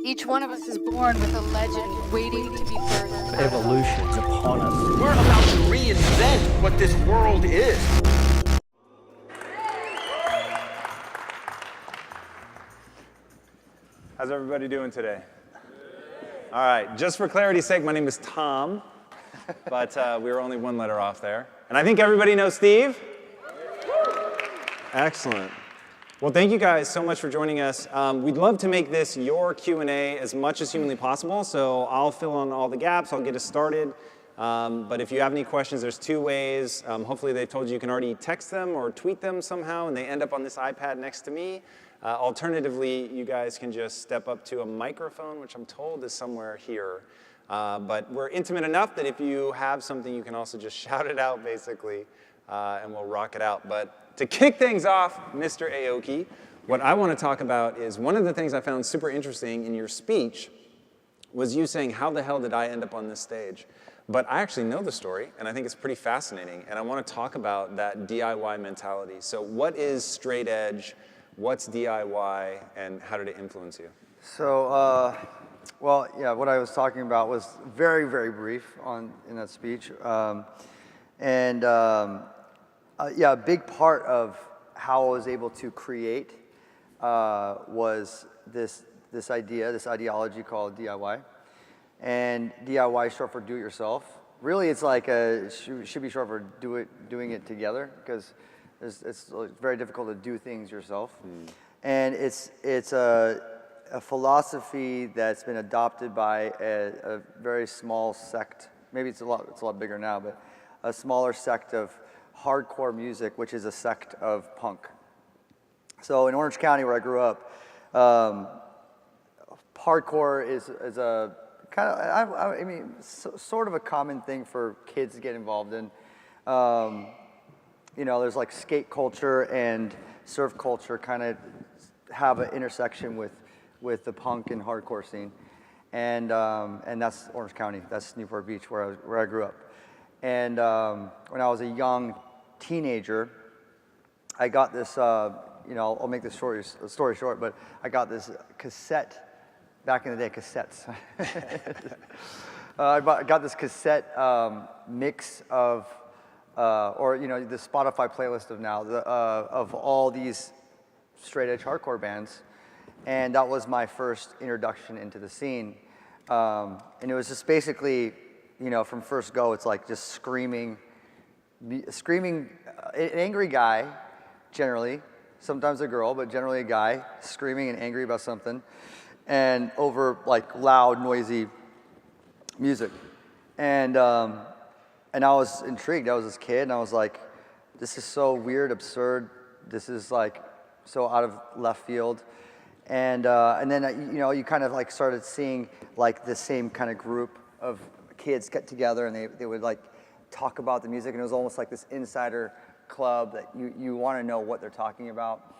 Each one of us is born with a legend waiting to be birthed. Evolution is upon us. We're about to reinvent what this world is. How's everybody doing today? All right, just for clarity's sake, my name is Tom, but we were only one letter off there. And I think everybody knows Steve. Excellent. Well, thank you guys so much for joining us. We'd love to make this your Q&A as much as humanly possible, so I'll fill in all the gaps, I'll get us started. But if you have any questions, there's two ways. Hopefully they told you you can already text them or tweet them somehow, and they end up on this iPad next to me. Alternatively, you guys can just step up to a microphone, which I'm told is somewhere here. But we're intimate enough that if you have something, you can also just shout it out, basically, and we'll rock it out. But to kick things off, Mr. Aoki, what I want to talk about is one of the things I found super interesting in your speech was you saying, how the hell did I end up on this stage? But I actually know the story, and I think it's pretty fascinating, and I want to talk about that DIY mentality. So what is straight edge? What's DIY, and how did it influence you? So, well, yeah, what I was talking about was very, very brief in that speech. Yeah, a big part of how I was able to create was this ideology called DIY. And DIY is short for do it yourself. Really, it's like it should be short for doing it together, because it's very difficult to do things yourself. And it's a philosophy that's been adopted by a very small sect. Maybe it's a lot bigger now, but a smaller sect of hardcore music, which is a sect of punk. So in Orange County, where I grew up, hardcore is a kind of, I mean, sort of a common thing for kids to get involved in. You know, there's like skate culture and surf culture kind of have an intersection with the punk and hardcore scene. And that's Orange County, that's Newport Beach, where I grew up. And when I was a young teenager, I got this, you know, I'll make this story short, but I got this cassette, back in the day, cassettes. I got this cassette mix of, or, you know, the Spotify playlist of now, of all these straight edge hardcore bands. And that was my first introduction into the scene. And it was just basically, you know, from first go, it's like just screaming, an angry guy, generally, sometimes a girl, but generally a guy, screaming and angry about something, and over like loud, noisy music. And I was intrigued. I was this kid, and I was like, this is so weird, absurd. This is like so out of left field. And then, you know, you kind of like started seeing like the same kind of group of kids get together, and they would like talk about the music, and it was almost like this insider club that you want to know what they're talking about.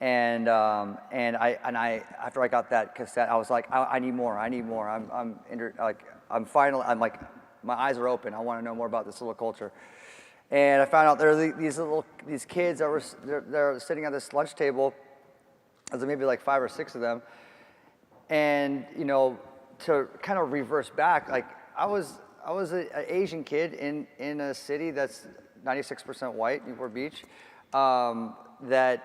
And I after I got that cassette, I was like, I need more. I'm finally like, my eyes are open. I want to know more about this little culture. And I found out there are these kids that were sitting at this lunch table. There's maybe like 5 or 6 of them. And, you know, to kind of reverse back, like I was an Asian kid in a city that's 96% white, Newport Beach, that,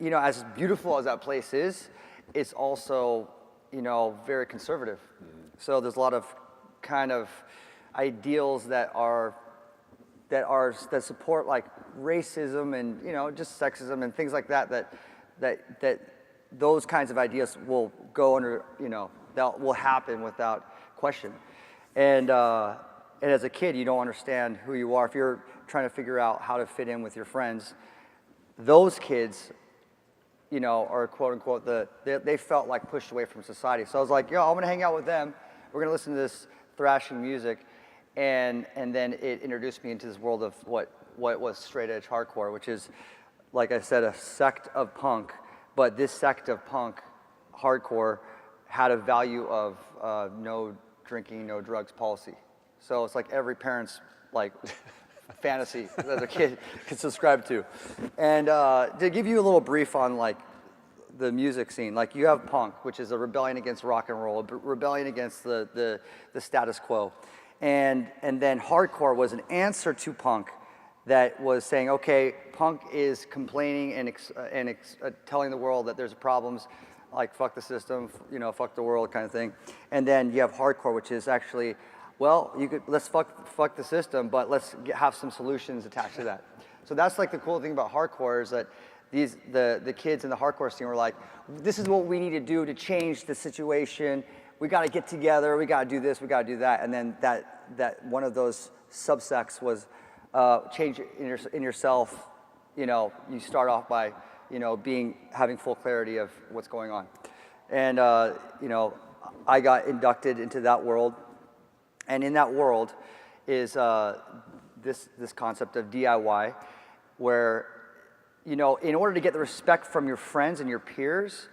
you know, as beautiful as that place is, it's also, you know, very conservative. So there's a lot of kind of ideals that support like racism and, you know, just sexism and things like that those kinds of ideas will go under, you know, that will happen without question. And as a kid, you don't understand who you are. If you're trying to figure out how to fit in with your friends, those kids, you know, are quote unquote, they felt like pushed away from society. So I was like, yo, I'm gonna hang out with them. We're gonna listen to this thrashing music. And then it introduced me into this world of what was straight edge hardcore, which is, like I said, a sect of punk. But this sect of punk hardcore had a value of no drinking, no drugs policy. So it's like every parent's like fantasy that a kid can subscribe to. And to give you a little brief on like the music scene. Like you have punk, which is a rebellion against rock and roll, a rebellion against the status quo. And then hardcore was an answer to punk that was saying, okay, punk is complaining and telling the world that there's problems, like fuck the system, you know, fuck the world kind of thing. And then you have hardcore, which is actually, well, let's fuck the system, but let's have some solutions attached to that. So that's like the cool thing about hardcore is that the kids in the hardcore scene were like, this is what we need to do to change the situation. We got to get together. We got to do this. We got to do that. And then that one of those subsects was change in yourself. You know, you start off by, you know, having full clarity of what's going on. And you know, I got inducted into that world, and in that world is this concept of DIY, where, you know, in order to get the respect from your friends and your peers,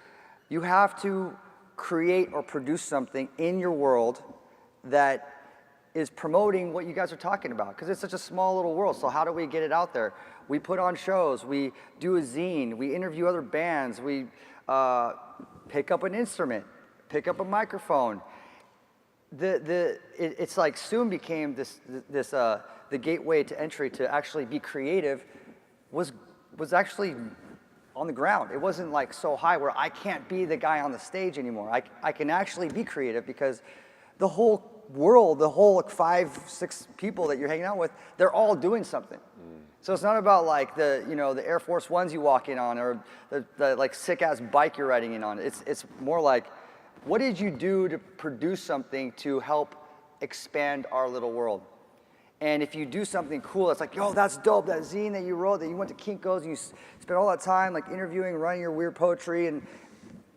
you have to create or produce something in your world that is promoting what you guys are talking about, because it's such a small little world. So how do we get it out there? We put on shows, we do a zine, we interview other bands, we pick up an instrument, pick up a microphone. It's like soon became the gateway to entry to actually be creative was actually on the ground. It wasn't like so high where I can't be the guy on the stage anymore. I can actually be creative because the whole world, the whole like 5, 6 people that you're hanging out with, they're all doing something. So it's not about like the Air Force Ones you walk in on or the like sick ass bike you're riding in on. It's more like, what did you do to produce something to help expand our little world? And if you do something cool, it's like, yo, that's dope, that zine that you wrote, that you went to Kinko's and you spent all that time like interviewing, writing your weird poetry and,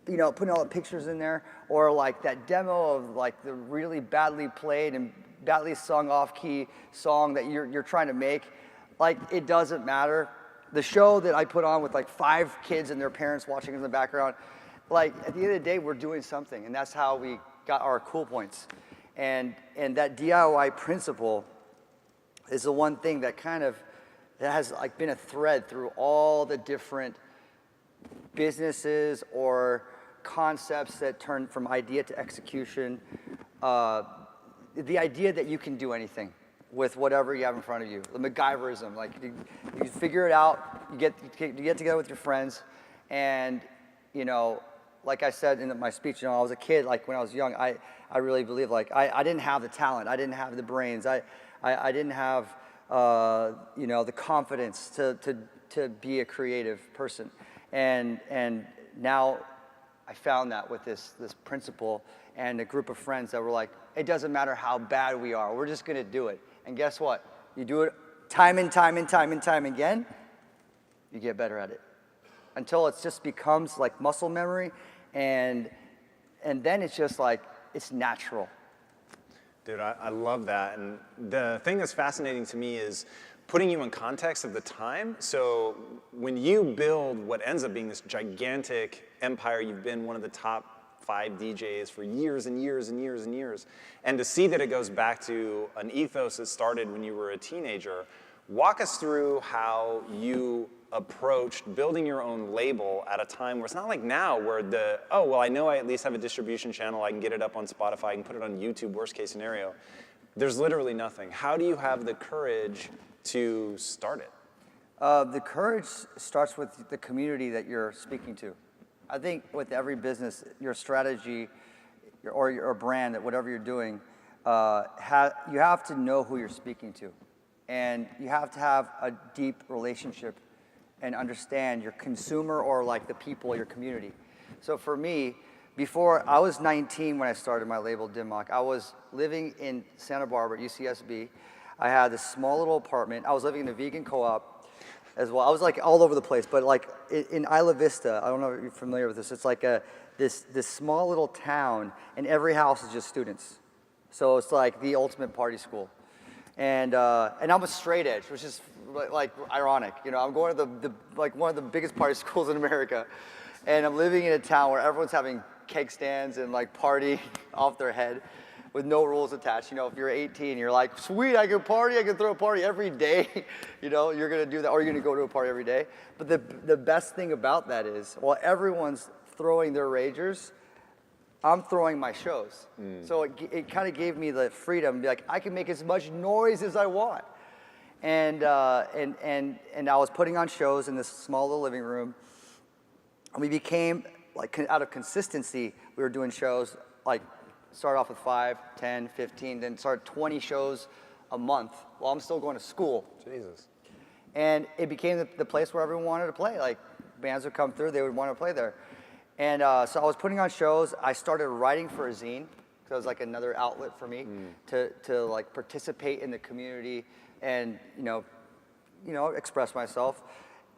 you know, putting all the pictures in there, or like that demo of like the really badly played and badly sung off-key song that you're trying to make. Like, it doesn't matter. The show that I put on with like 5 kids and their parents watching in the background, like at the end of the day, we're doing something, and that's how we got our cool points. And that DIY principle is the one thing that that has like been a thread through all the different businesses or concepts that turn from idea to execution. The idea that you can do anything with whatever you have in front of you. The MacGyverism, like you figure it out, you get together with your friends, and you know, like I said in my speech, you know, I was a kid, like when I was young, I really believe like I didn't have the talent, I didn't have the brains, I didn't have you know, the confidence to be a creative person, and now I found that with this principle and a group of friends that were like, it doesn't matter how bad we are, we're just gonna do it. And guess what? You do it time and time again, you get better at it. Until it just becomes like muscle memory, and then it's just like, it's natural. Dude, I love that. And the thing that's fascinating to me is putting you in context of the time. So when you build what ends up being this gigantic empire, you've been one of the top 5 DJs for years and years and years and years. And to see that it goes back to an ethos that started when you were a teenager, walk us through how you approached building your own label at a time where it's not like now where oh, well, I know I at least have a distribution channel, I can get it up on Spotify, I can put it on YouTube, worst case scenario. There's literally nothing. How do you have the courage to start it? The courage starts with the community that you're speaking to. I think with every business, your strategy or your brand, that whatever you're doing, you have to know who you're speaking to. And you have to have a deep relationship and understand your consumer or like the people, your community. So for me, before I was 19 when I started my label Dimmock, I was living in Santa Barbara at UCSB. I had this small little apartment. I was living in a vegan co-op as well. I was like all over the place, but like in Isla Vista, I don't know if you're familiar with this, it's like this small little town, and every house is just students. So it's like the ultimate party school. And I'm a straight edge, which is like ironic. You know, I'm going to like one of the biggest party schools in America, and I'm living in a town where everyone's having cake stands and like party off their head with no rules attached. You know, if you're 18, you're like, sweet, I can party, I can throw a party every day. You know, you're gonna do that, or you're gonna go to a party every day. But the best thing about that is, while everyone's throwing their ragers, I'm throwing my shows. So it kind of gave me the freedom to be like, I can make as much noise as I want. And I was putting on shows in this small little living room. And we became, like, out of consistency, we were doing shows, like, started off with 5, 10, 15, then started 20 shows a month while I'm still going to school. Jesus. And it became the place where everyone wanted to play. Like, bands would come through, they would want to play there. And so I was putting on shows. I started writing for a zine, because it was like another outlet for me to like participate in the community and express myself.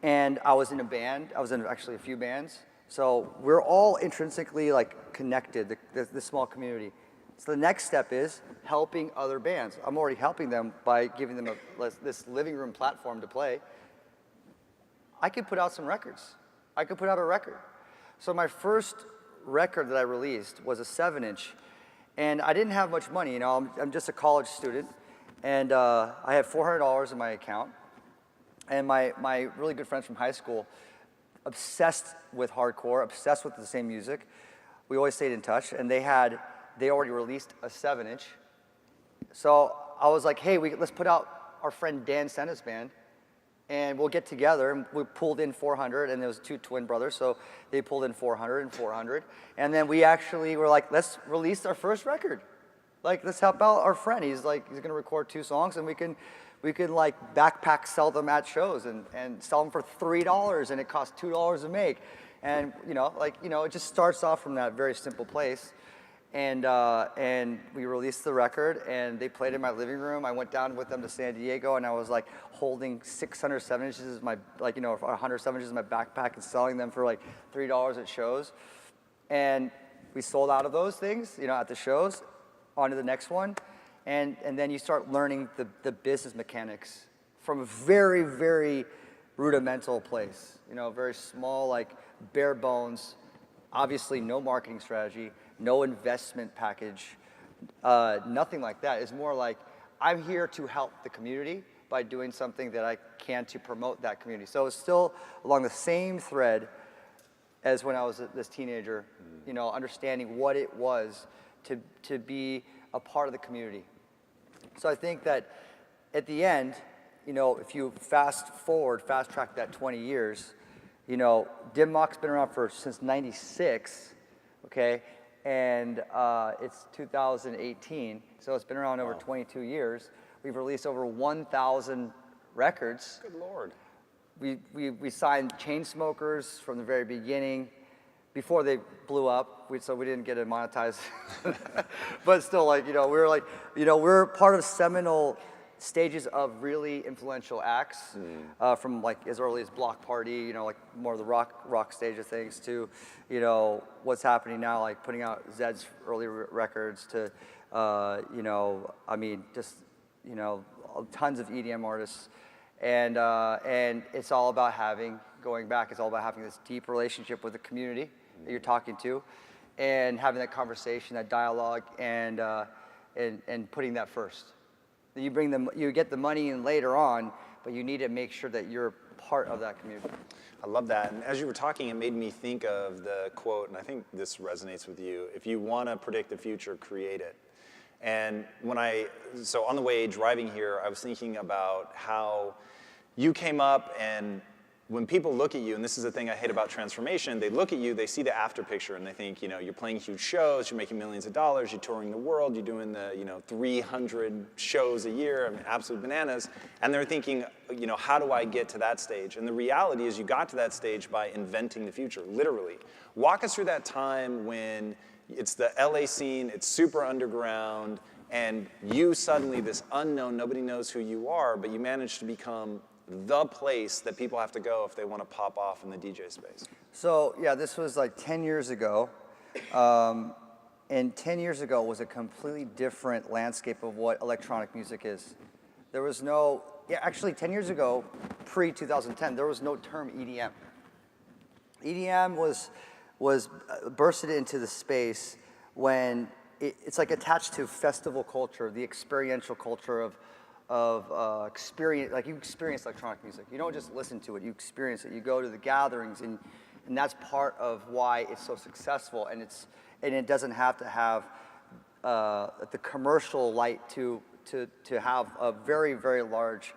And I was in a band. I was in actually a few bands. So we're all intrinsically like connected, this small community. So the next step is helping other bands. I'm already helping them by giving them this living room platform to play. I could put out some records. I could put out a record. So my first record that I released was a 7-inch, and I didn't have much money. I'm just a college student, and I had $400 in my account. And my really good friends from high school, obsessed with hardcore, obsessed with the same music. We always stayed in touch, and they already released a 7-inch. So I was like, hey, let's put out our friend Dan Senna's band, and we'll get together. And we pulled in 400, and there was 2 twin brothers, so they pulled in 400 and 400. And then we actually were like, let's release our first record. Like, let's help out our friend. He's gonna record 2 songs, and we can like backpack sell them at shows and sell them for $3, and it costs $2 to make. And it just starts off from that very simple place. And we released the record, and they played in my living room. I went down with them to San Diego, and I was like holding 600 7-inches, 100 7-inches in my backpack and selling them for like $3 at shows. And we sold out of those things, at the shows. On to the next one. And then you start learning the business mechanics from a very, very rudimental place. Very small, like bare bones, obviously no marketing strategy, no investment package, nothing like that. It's more like, I'm here to help the community by doing something that I can to promote that community. So it's still along the same thread as when I was this teenager, understanding what it was to be a part of the community. So I think that at the end, if you fast track that 20 years, Dim Mach's been around since '96, okay? And it's 2018, so it's been around over 22 years. We've released over 1,000 records. Good Lord. We signed Chainsmokers from the very beginning, before they blew up, so we didn't get it monetized. But still, we're part of seminal stages of really influential acts, from like as early as Block Party, like more of the rock stage of things, to what's happening now, like putting out Zed's early records, to tons of EDM artists, and it's all about it's all about having this deep relationship with the community that you're talking to, and having that conversation, that dialogue, and putting that first. You get the money in later on, but you need to make sure that you're part of that community. I love that. And as you were talking, it made me think of the quote, and I think this resonates with you: if you want to predict the future, create it. And so on the way driving here, I was thinking about how you came up, and when people look at you, and this is the thing I hate about transformation, they look at you, they see the after picture, and they think, you're playing huge shows, you're making millions of dollars, you're touring the world, you're doing the, 300 shows a year, absolute bananas, and they're thinking, how do I get to that stage? And the reality is you got to that stage by inventing the future, literally. Walk us through that time when it's the LA scene, it's super underground, and you suddenly, this unknown, nobody knows who you are, but you manage to become the place that people have to go if they want to pop off in the DJ space. So yeah, this was like 10 years ago. And 10 years ago was a completely different landscape of what electronic music is. There was actually 10 years ago, pre-2010, there was no term EDM. EDM was bursted into the space when it's like attached to festival culture, the experiential culture of experience. Like, you experience electronic music. You don't just listen to it, you experience it. You go to the gatherings, and And that's part of why it's so successful, and it doesn't have to have the commercial light to have a very, very large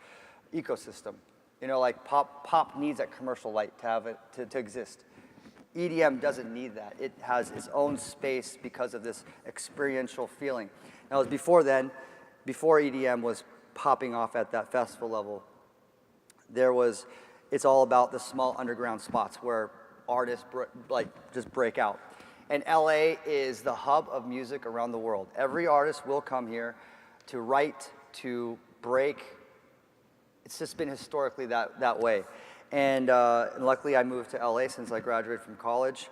ecosystem. You know, like pop needs that commercial light to have it to exist. EDM doesn't need that. It has its own space because of this experiential feeling. Now, it was before then, before EDM was popping off at that festival level, it's all about the small underground spots where artists just break out. And LA is the hub of music around the world. Every artist will come here to write, to break. It's just been historically that way. And luckily I moved to LA since I graduated from college.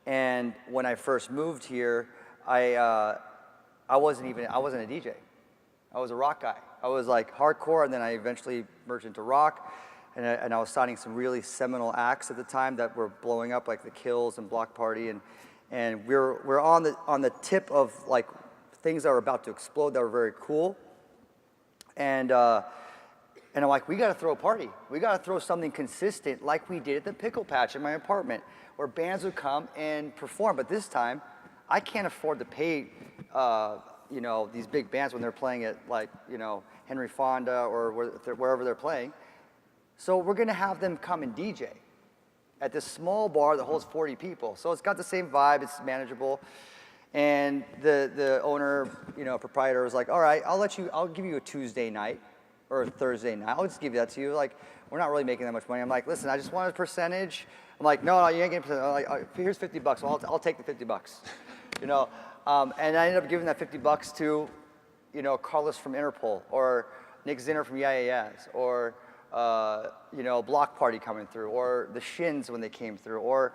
And when I first moved here, I wasn't a DJ. I was a rock guy. I was like hardcore, and then I eventually merged into rock. And I was signing some really seminal acts at the time that were blowing up, like The Kills and Block Party, and we're on the tip of like things that were about to explode that were very cool. And I'm like, we got to throw a party. We got to throw something consistent, like we did at the Pickle Patch in my apartment, where bands would come and perform. But this time, I can't afford to pay, these big bands when they're playing at like, Henry Fonda or wherever they're playing. So we're gonna have them come and DJ at this small bar that holds 40 people. So it's got the same vibe, it's manageable. And the owner, proprietor was like, all right, I'll give you a Tuesday night or a Thursday night. I'll just give that to you. Like, we're not really making that much money. I'm like, listen, I just want a percentage. I'm like, no, you ain't getting a percentage. I'm like, here's $50. Well, I'll take the $50. And I ended up giving that $50 to, Carlos from Interpol, or Nick Zinner from Yeah Yeah Yeahs, or Block Party coming through, or the Shins when they came through, or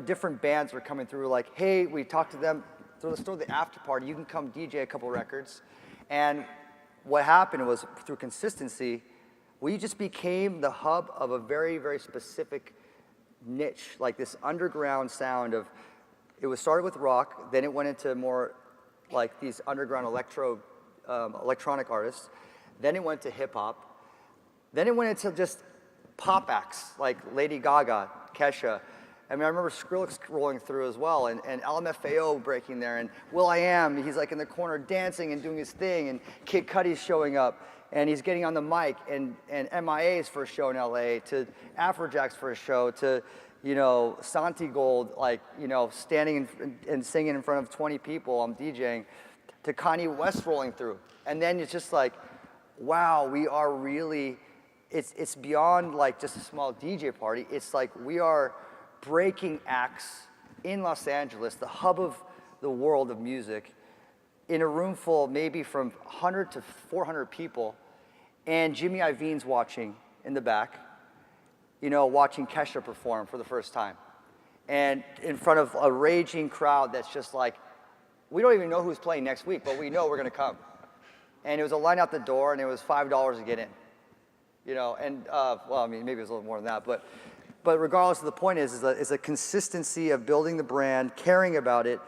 different bands were coming through. Like, hey, we talked to them. Let's throw the after party. You can come DJ a couple records. And what happened was, through consistency, we just became the hub of a very, very specific niche, like this underground sound of. It was started with rock, then it went into more like these underground electronic artists. Then it went to hip hop. Then it went into just pop acts like Lady Gaga, Kesha. I mean, I remember Skrillex rolling through as well, and LMFAO breaking there, and will.i.am, he's like in the corner dancing and doing his thing, and Kid Cudi's showing up, and he's getting on the mic, and MIA's first show in LA, to Afrojack's first show, to Santi Gold, like, standing and singing in front of 20 people, I'm DJing, to Kanye West rolling through. And then it's just like, wow, we are really, it's beyond like just a small DJ party. It's like we are breaking acts in Los Angeles, the hub of the world of music, in a room full maybe from 100 to 400 people, and Jimmy Iovine's watching in the back, watching Kesha perform for the first time. And in front of a raging crowd that's just like, we don't even know who's playing next week, but we know we're gonna come. And it was a line out the door, and it was $5 to get in. Maybe it was a little more than that, but regardless of the point is a consistency of building the brand, caring about it.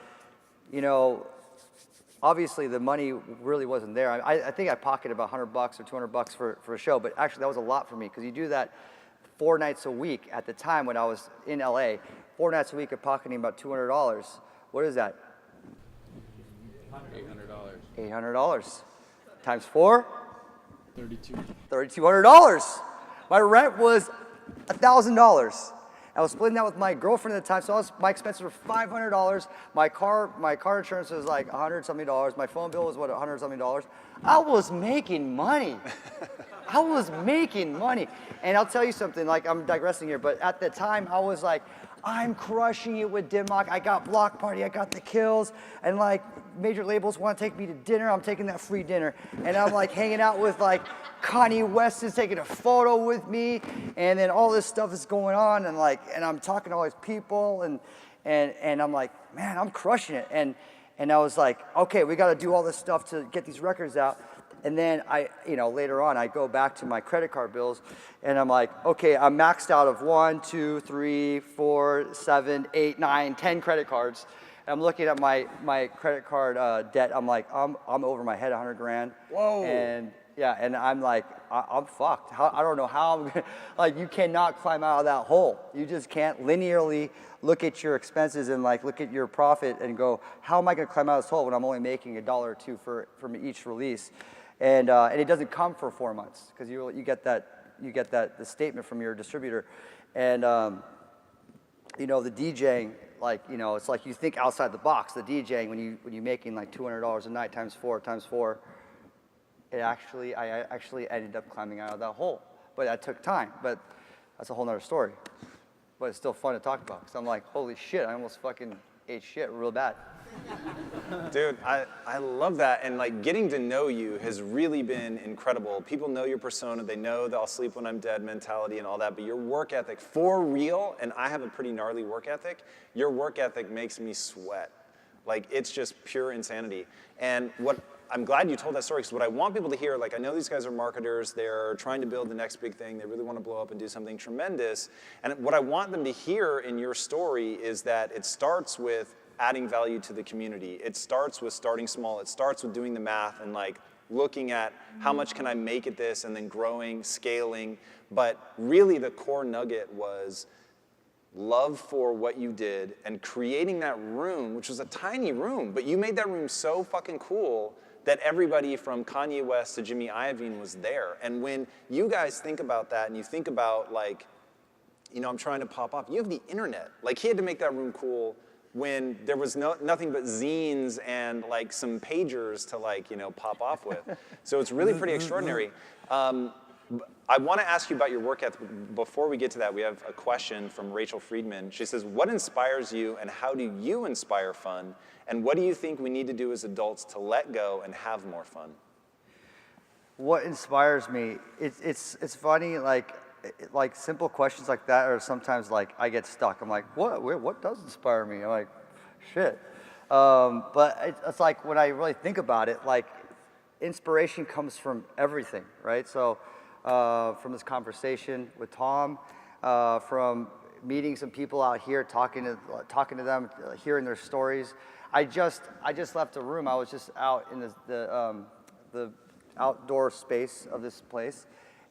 Obviously the money really wasn't there. I think I pocketed about $100 or $200 for a show, but actually that was a lot for me, because you do that 4 nights a week at the time when I was in LA. 4 nights a week of pocketing about $200. What is that? $800. Times 4? $3,200. My rent was $1,000. I was splitting that with my girlfriend at the time, so my expenses were $500. My car insurance was like $100 something. My phone bill was $100 something. I was making money. I was making money. And I'll tell you something, like, I'm digressing here, but at the time I was like, I'm crushing it with Dimmock. I got Block Party, I got The Kills, and like major labels want to take me to dinner, I'm taking that free dinner. And I'm like hanging out with like Kanye West is taking a photo with me, and then all this stuff is going on, and I'm talking to all these people, and I'm like, man, I'm crushing it. And I was like, okay, we got to do all this stuff to get these records out. And then later on, I go back to my credit card bills, and I'm like, okay, I'm maxed out of 1, 2, 3, 4, 7, 8, 9, 10 credit cards. And I'm looking at my credit card debt. I'm like, I'm over my head 100 grand. Whoa. And Yeah, and I'm like, I'm fucked. I don't know how I'm gonna, like, you cannot climb out of that hole. You just can't linearly look at your expenses and like look at your profit and go, how am I gonna climb out of this hole when I'm only making $1 or $2 from each release? And it doesn't come for 4 months because you get the statement from your distributor. And you know, the DJing, like, you know, it's like you think outside the box. The DJing, when you're making like $200 a night times four, I actually ended up climbing out of that hole. But that took time, but that's a whole nother story. But it's still fun to talk about, because I'm like, holy shit, I almost fucking ate shit real bad. Dude, I love that, and like getting to know you has really been incredible. People know your persona, they know the I'll sleep when I'm dead mentality and all that, but your work ethic, for real, and I have a pretty gnarly work ethic, your work ethic makes me sweat. Like, it's just pure insanity. And I'm glad you told that story, because what I want people to hear, like, I know these guys are marketers, they're trying to build the next big thing, they really want to blow up and do something tremendous, and what I want them to hear in your story is that it starts with adding value to the community. It starts with starting small. It starts with doing the math and like looking at how much can I make at this and then growing, scaling. But really the core nugget was love for what you did and creating that room, which was a tiny room, but you made that room so fucking cool that everybody from Kanye West to Jimmy Iovine was there. And when you guys think about that and you think about like, you know, I'm trying to pop off, you have the internet. Like, he had to make that room cool when there was nothing but zines and like some pagers to like, you know, pop off with. So it's really pretty extraordinary. I want to ask you about your work ethic. Before we get to that, we have a question from Rachel Friedman. She says, what inspires you and how do you inspire fun? And what do you think we need to do as adults to let go and have more fun? What inspires me, it's funny, like simple questions like that are sometimes like I get stuck. I'm like, what does inspire me? I'm like, shit. But it's like when I really think about it, like inspiration comes from everything, right? So from this conversation with Tom, from meeting some people out here, talking to them, hearing their stories. I just left the room. I was just out in the outdoor space of this place.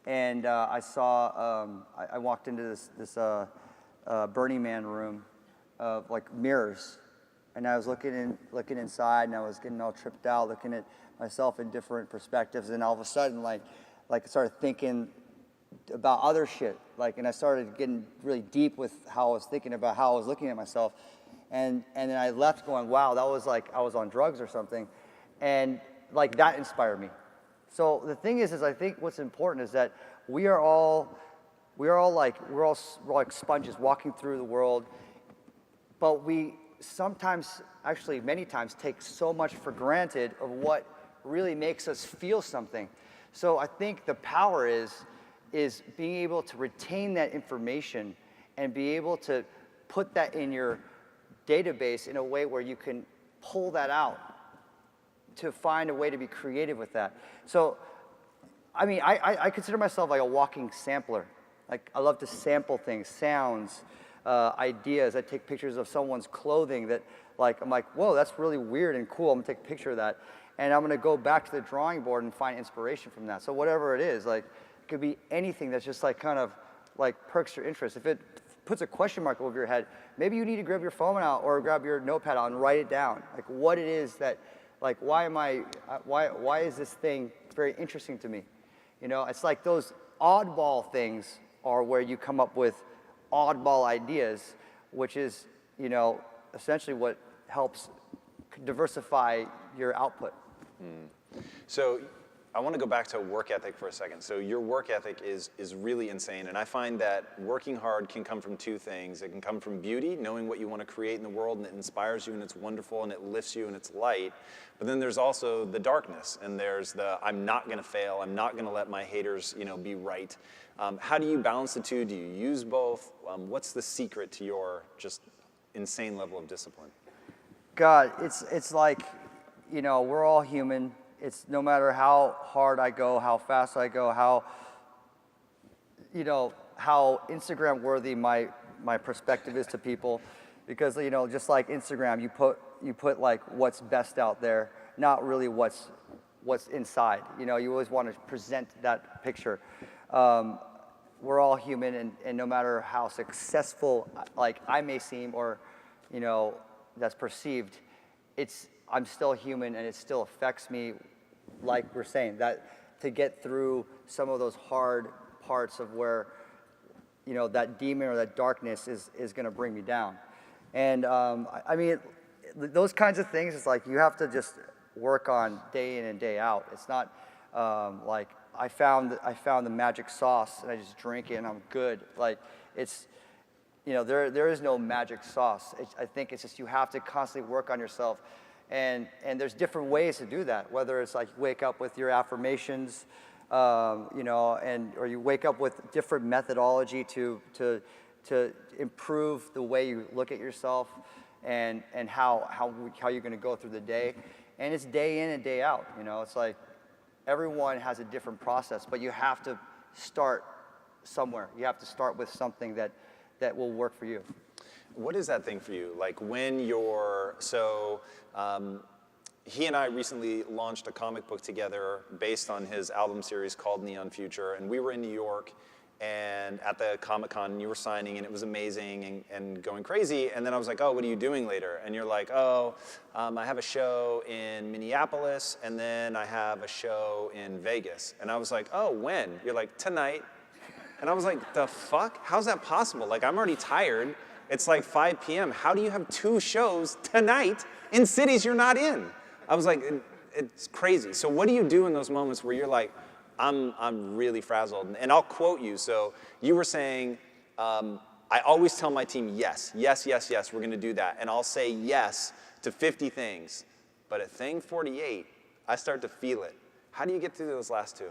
And I saw, I walked into this Burning Man room of like mirrors, and I was looking inside, and I was getting all tripped out, looking at myself in different perspectives, and all of a sudden, like I started thinking about other shit, like, and I started getting really deep with how I was thinking about how I was looking at myself, and then I left going, wow, that was like I was on drugs or something, and like that inspired me. So the thing is I think what's important is that we're all like sponges walking through the world, but we sometimes, actually many times, take so much for granted of what really makes us feel something. So I think the power is being able to retain that information and be able to put that in your database in a way where you can pull that out to find a way to be creative with that. So, I mean, I consider myself like a walking sampler. Like, I love to sample things, sounds, ideas. I take pictures of someone's clothing that, like, I'm like, whoa, that's really weird and cool. I'm gonna take a picture of that. And I'm gonna go back to the drawing board and find inspiration from that. So whatever it is, like, it could be anything that's just like kind of like perks your interest. If it puts a question mark over your head, maybe you need to grab your phone out or grab your notepad out and write it down. Like, what it is that, like, why is this thing very interesting to me? You know, it's like those oddball things are where you come up with oddball ideas, which is, you know, essentially what helps diversify your output. So I want to go back to work ethic for a second. So your work ethic is really insane, and I find that working hard can come from two things. It can come from beauty, knowing what you want to create in the world, and it inspires you, and it's wonderful, and it lifts you, and it's light. But then there's also the darkness, and there's the I'm not going to fail, I'm not going to let my haters, you know, be right. How do you balance the two? Do you use both? What's the secret to your just insane level of discipline? God, it's like, you know, we're all human. It's no matter how hard I go, how fast I go, how, you know, how Instagram worthy my perspective is to people, because, you know, just like Instagram, you put like what's best out there, not really what's what's inside. You know, you always want to present that picture. We're all human, and no matter how successful like I may seem, or you know, that's perceived, I'm still human, and it still affects me. Like we're saying, that to get through some of those hard parts of where, you know, that demon or that darkness is going to bring me down. And I mean, those kinds of things, it's like you have to just work on day in and day out. It's not like I found the magic sauce and I just drink it and I'm good. Like it's, you know, there is no magic sauce. I think it's just you have to constantly work on yourself. And there's different ways to do that, whether it's like wake up with your affirmations, you know, or you wake up with different methodology to improve the way you look at yourself and how you're going to go through the day. And it's day in and day out, you know. It's like everyone has a different process, but you have to start somewhere. You have to start with something that will work for you. What is that thing for you? Like when you're, he and I recently launched a comic book together based on his album series called Neon Future, and we were in New York and at the Comic-Con, and you were signing, and it was amazing and going crazy. And then I was like, oh, what are you doing later? And you're like, oh, I have a show in Minneapolis, and then I have a show in Vegas. And I was like, oh, when? You're like, tonight. And I was like, the fuck? How's that possible? Like, I'm already tired. It's like 5 p.m. How do you have 2 shows tonight in cities you're not in? I was like, it's crazy. So what do you do in those moments where you're like, I'm really frazzled? And I'll quote you. So you were saying, I always tell my team, yes, yes, yes, yes, we're going to do that. And I'll say yes to 50 things. But at thing 48, I start to feel it. How do you get through those last 2?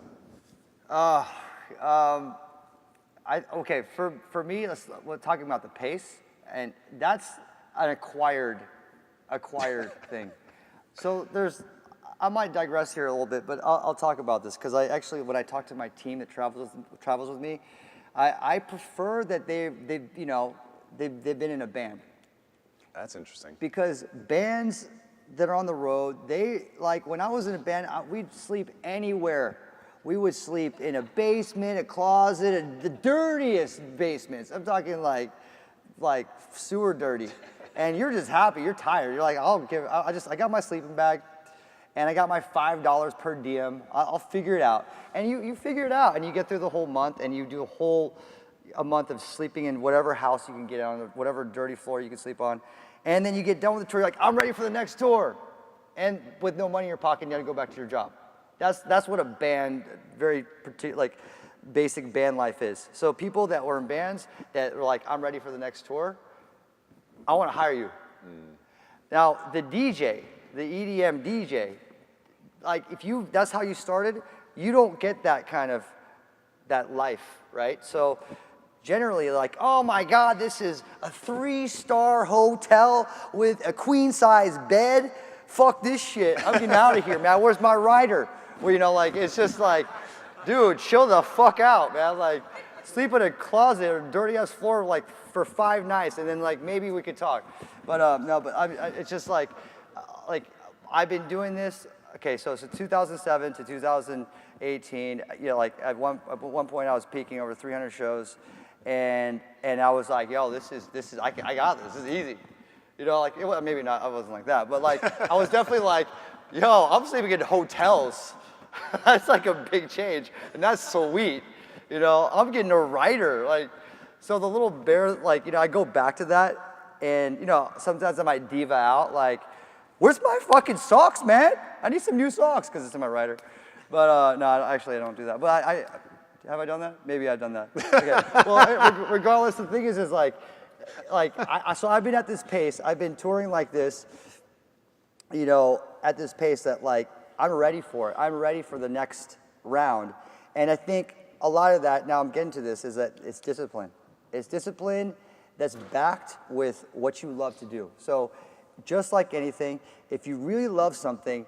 Okay, for me, we're talking about the pace, and that's an acquired thing. So I might digress here a little bit, but I'll talk about this because when I talk to my team that travels with me, I prefer that they've been in a band. That's interesting. Because bands that are on the road, when I was in a band, we'd sleep anywhere. We would sleep in a basement, a closet, the dirtiest basements. I'm talking like sewer dirty. And you're just happy, you're tired. You're like, I got my sleeping bag and I got my $5 per diem. I'll figure it out. And you figure it out and you get through the whole month and you do a month of sleeping in whatever house you can get on, whatever dirty floor you can sleep on. And then you get done with the tour, you're like, I'm ready for the next tour. And with no money in your pocket, you gotta go back to your job. That's what a band, very basic band life is. So people that were in bands that were like, I'm ready for the next tour, I want to hire you. Now the DJ, the EDM DJ, like that's how you started, you don't get that kind of that life, right? So generally like, oh my God, this is a 3-star hotel with a queen size bed. Fuck this shit. I'm getting out of here, man. Where's my rider? Well, it's just like, dude, chill the fuck out, man. Like, sleep in a closet or dirty ass floor for 5 nights, and then maybe we could talk. But no, but it's just like I've been doing this. Okay, so 2007 to 2018. At one point I was peaking over 300 shows, and I was like, yo, this is I got this. This is easy. Maybe not. I wasn't like that, but I was definitely like, yo, I'm sleeping in hotels. That's like a big change, and that's sweet. I'm getting a rider. So the little bear, I go back to that, and sometimes I might diva out, where's my fucking socks, man? I need some new socks because it's in my rider. But no, actually I don't do that. But have I done that? Maybe I've done that. Okay. Well, regardless, the thing is so I've been at this pace. I've been touring like this, at this pace that I'm ready for it. I'm ready for the next round. And I think a lot of that, now I'm getting to this, is that it's discipline. It's discipline that's backed with what you love to do. So just like anything, if you really love something,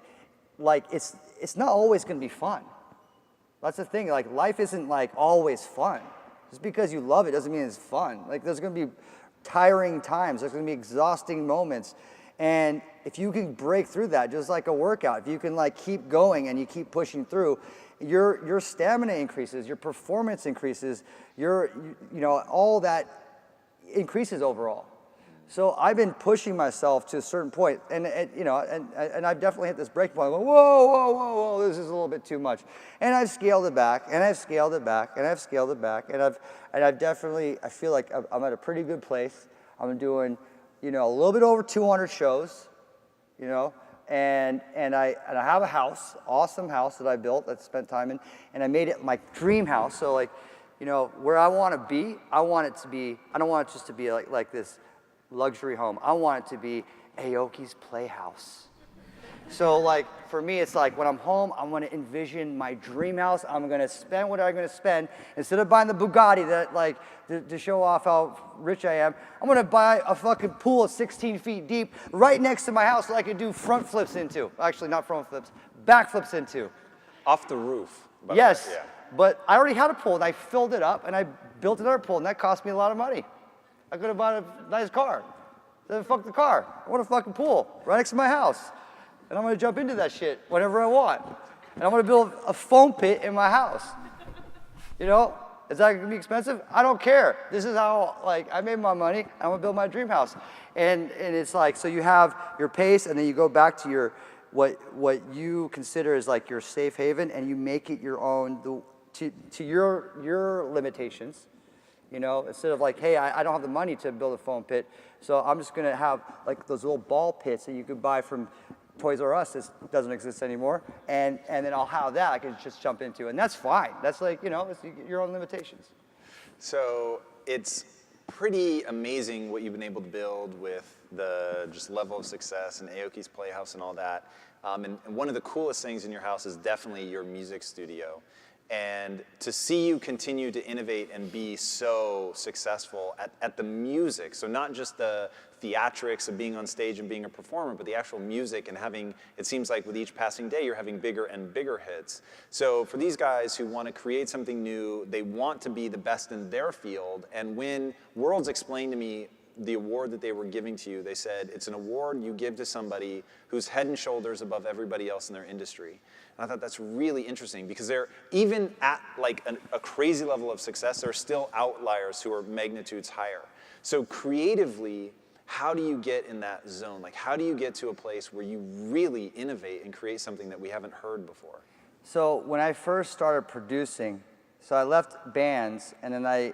it's not always going to be fun. That's the thing. Life isn't always fun. Just because you love it doesn't mean it's fun. There's going to be tiring times. There's going to be exhausting moments. And if you can break through that, just like a workout, if you can like keep going and you keep pushing through, your stamina increases, your performance increases, all that increases overall. So I've been pushing myself to a certain point, and I've definitely hit this breaking point. Whoa, whoa, whoa, whoa! This is a little bit too much, and I've scaled it back, and I've scaled it back, and I've scaled it back, and I've definitely, I feel like I'm at a pretty good place. I'm doing, a little bit over 200 shows, and I have a house, awesome house that I built, that I spent time in, and I made it my dream house. So like, where I want to be, I want it to be. I don't want it just to be like this luxury home. I want it to be Aoki's playhouse. So like for me, it's like when I'm home, I'm gonna envision my dream house. I'm gonna spend what I'm gonna spend. Instead of buying the Bugatti that like to show off how rich I am, I'm gonna buy a fucking pool 16 feet deep right next to my house that I could do front flips into. Actually, not front flips, back flips into. Off the roof. Yes, yeah. But I already had a pool and I filled it up and I built another pool and that cost me a lot of money. I could have bought a nice car. Then fuck the car. I want a fucking pool right next to my house. And I'm gonna jump into that shit whenever I want. And I'm gonna build a foam pit in my house. Is that gonna be expensive? I don't care. This is how, like, I made my money. I'm gonna build my dream house. And it's like, so you have your pace and then you go back to your, what you consider is like your safe haven and you make it your own, to your limitations. Instead of like, hey, I don't have the money to build a foam pit, so I'm just gonna have like those little ball pits that you could buy from Toys R Us. This doesn't exist anymore, and then I'll have that I can just jump into, and that's fine. That's like, it's your own limitations. So it's pretty amazing what you've been able to build with the just level of success and Aoki's Playhouse and all that. And one of the coolest things in your house is definitely your music studio. And to see you continue to innovate and be so successful at the music, so not just the theatrics of being on stage and being a performer, but the actual music and having, it seems like with each passing day, you're having bigger and bigger hits. So for these guys who want to create something new, they want to be the best in their field, and when WORLDZ explained to me the award that they were giving to you, they said, it's an award you give to somebody who's head and shoulders above everybody else in their industry. And I thought that's really interesting because they're, even at like a crazy level of success, there are still outliers who are magnitudes higher. So creatively, how do you get in that zone? Like, how do you get to a place where you really innovate and create something that we haven't heard before? So when I first started producing, so I left bands and then I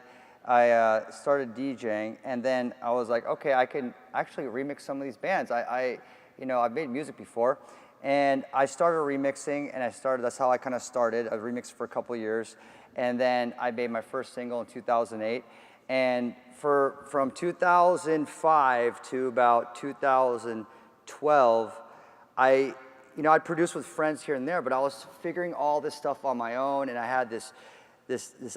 started DJing, and then I was like, okay, I can actually remix some of these bands. I've made music before, and I started remixing, and that's how I kind of started. I remixed for a couple of years, and then I made my first single in 2008, and from 2005 to about 2012, I'd produce with friends here and there, but I was figuring all this stuff on my own, and I had this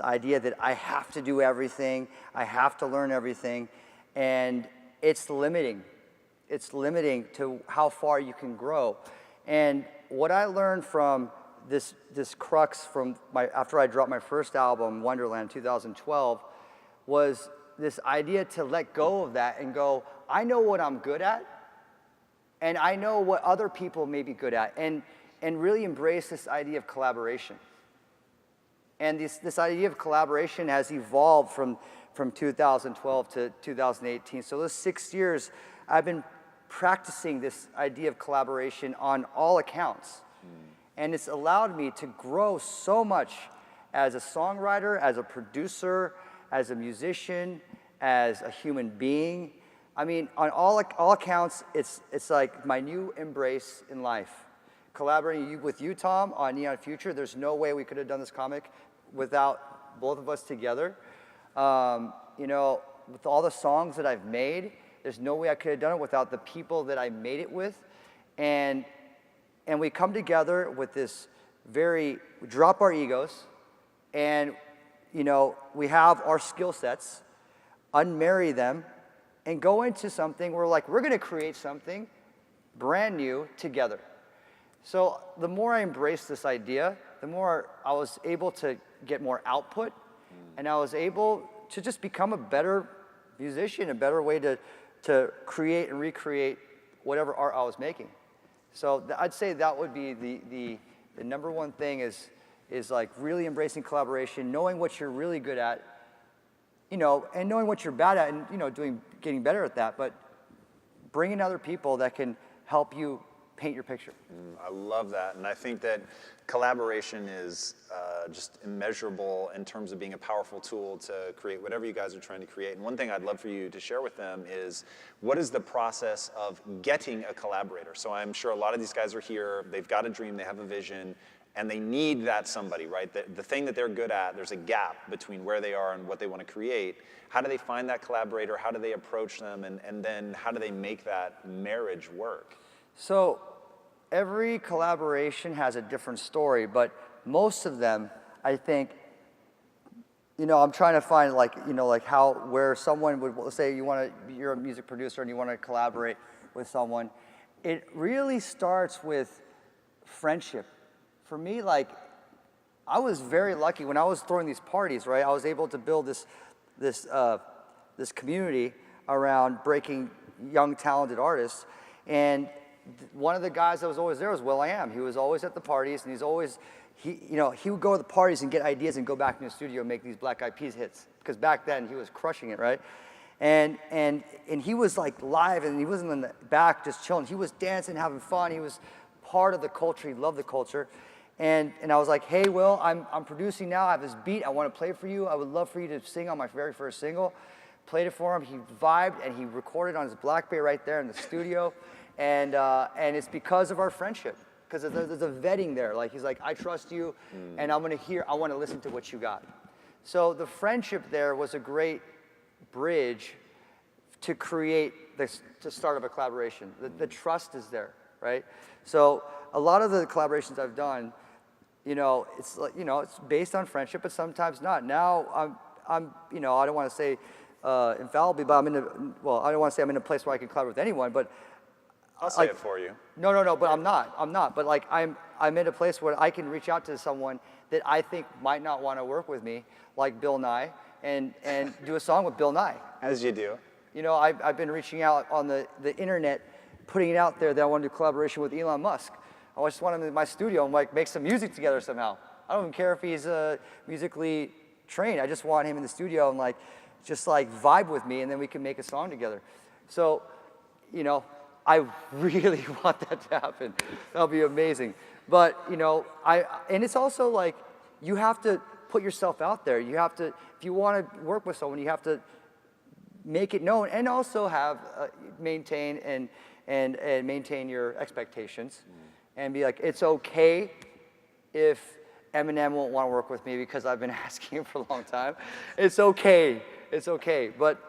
idea that I have to do everything, I have to learn everything, and it's limiting. It's limiting to how far you can grow. And what I learned from this crux from after I dropped my first album, Wonderland, 2012, was this idea to let go of that and go, I know what I'm good at, and I know what other people may be good at, and really embrace this idea of collaboration. And this idea of collaboration has evolved from 2012 to 2018. So those 6 years, I've been practicing this idea of collaboration on all accounts. And it's allowed me to grow so much as a songwriter, as a producer, as a musician, as a human being. I mean, on all accounts, it's like my new embrace in life. Collaborating with you, Tom, on Neon Future, there's no way we could have done this comic without both of us together. With all the songs that I've made, there's no way I could have done it without the people that I made it with. And we come together with this we drop our egos, and we have our skill sets, unmarry them, and go into something where we're gonna create something brand new together. So the more I embraced this idea, the more I was able to get more output, and I was able to just become a better musician, a better way to create and recreate whatever art I was making. So I'd say that would be the number one thing is like really embracing collaboration, knowing what you're really good at, you know, and knowing what you're bad at, and you know, getting better at that, but bringing other people that can help you paint your picture. I love that, and I think that collaboration is just immeasurable in terms of being a powerful tool to create whatever you guys are trying to create. And one thing I'd love for you to share with them is, what is the process of getting a collaborator? So I'm sure a lot of these guys are here, they've got a dream, they have a vision, and they need that somebody, right? The thing that they're good at, there's a gap between where they are and what they want to create. How do they find that collaborator? How do they approach them? And then how do they make that marriage work? So every collaboration has a different story, but most of them, I think, you know, I'm trying to find like, you know, like where someone would say you're a music producer and you want to collaborate with someone. It really starts with friendship. For me, like, I was very lucky when I was throwing these parties, right? I was able to build this community around breaking young, talented artists. And one of the guys that was always there was Will.i.am. He was always at the parties, and he would go to the parties and get ideas and go back in the studio and make these Black Eyed Peas hits. Because back then, he was crushing it, right? And he was like live, and he wasn't in the back just chilling. He was dancing, having fun. He was part of the culture. He loved the culture. And I was like, hey, Will, I'm producing now. I have this beat. I want to play for you. I would love for you to sing on my very first single. Played it for him. He vibed, and he recorded on his BlackBerry right there in the studio. And it's because of our friendship, because there's a vetting there. Like, he's like, I trust you, and I want to listen to what you got. So the friendship there was a great bridge to create the start of a collaboration. The trust is there, right? So a lot of the collaborations I've done, you know, it's like, you know, it's based on friendship, but sometimes not. Now I'm you know, I don't want to say infallibly, but I don't want to say I'm in a place where I can collaborate with anyone, but I'll say it for you. No, but I'm not. But like, I'm in a place where I can reach out to someone that I think might not want to work with me, like Bill Nye, and do a song with Bill Nye. As you do. You know, I've been reaching out on the internet, putting it out there that I want to do collaboration with Elon Musk. I just want him in my studio and like make some music together somehow. I don't even care if he's musically trained. I just want him in the studio and like, just like vibe with me, and then we can make a song together. So, you know, I really want that to happen. That'll be amazing. But, you know, and it's also like, you have to put yourself out there. You have to, if you want to work with someone, you have to make it known, and also have, maintain your expectations, and be like, it's okay if Eminem won't want to work with me because I've been asking him for a long time. It's okay. It's okay. But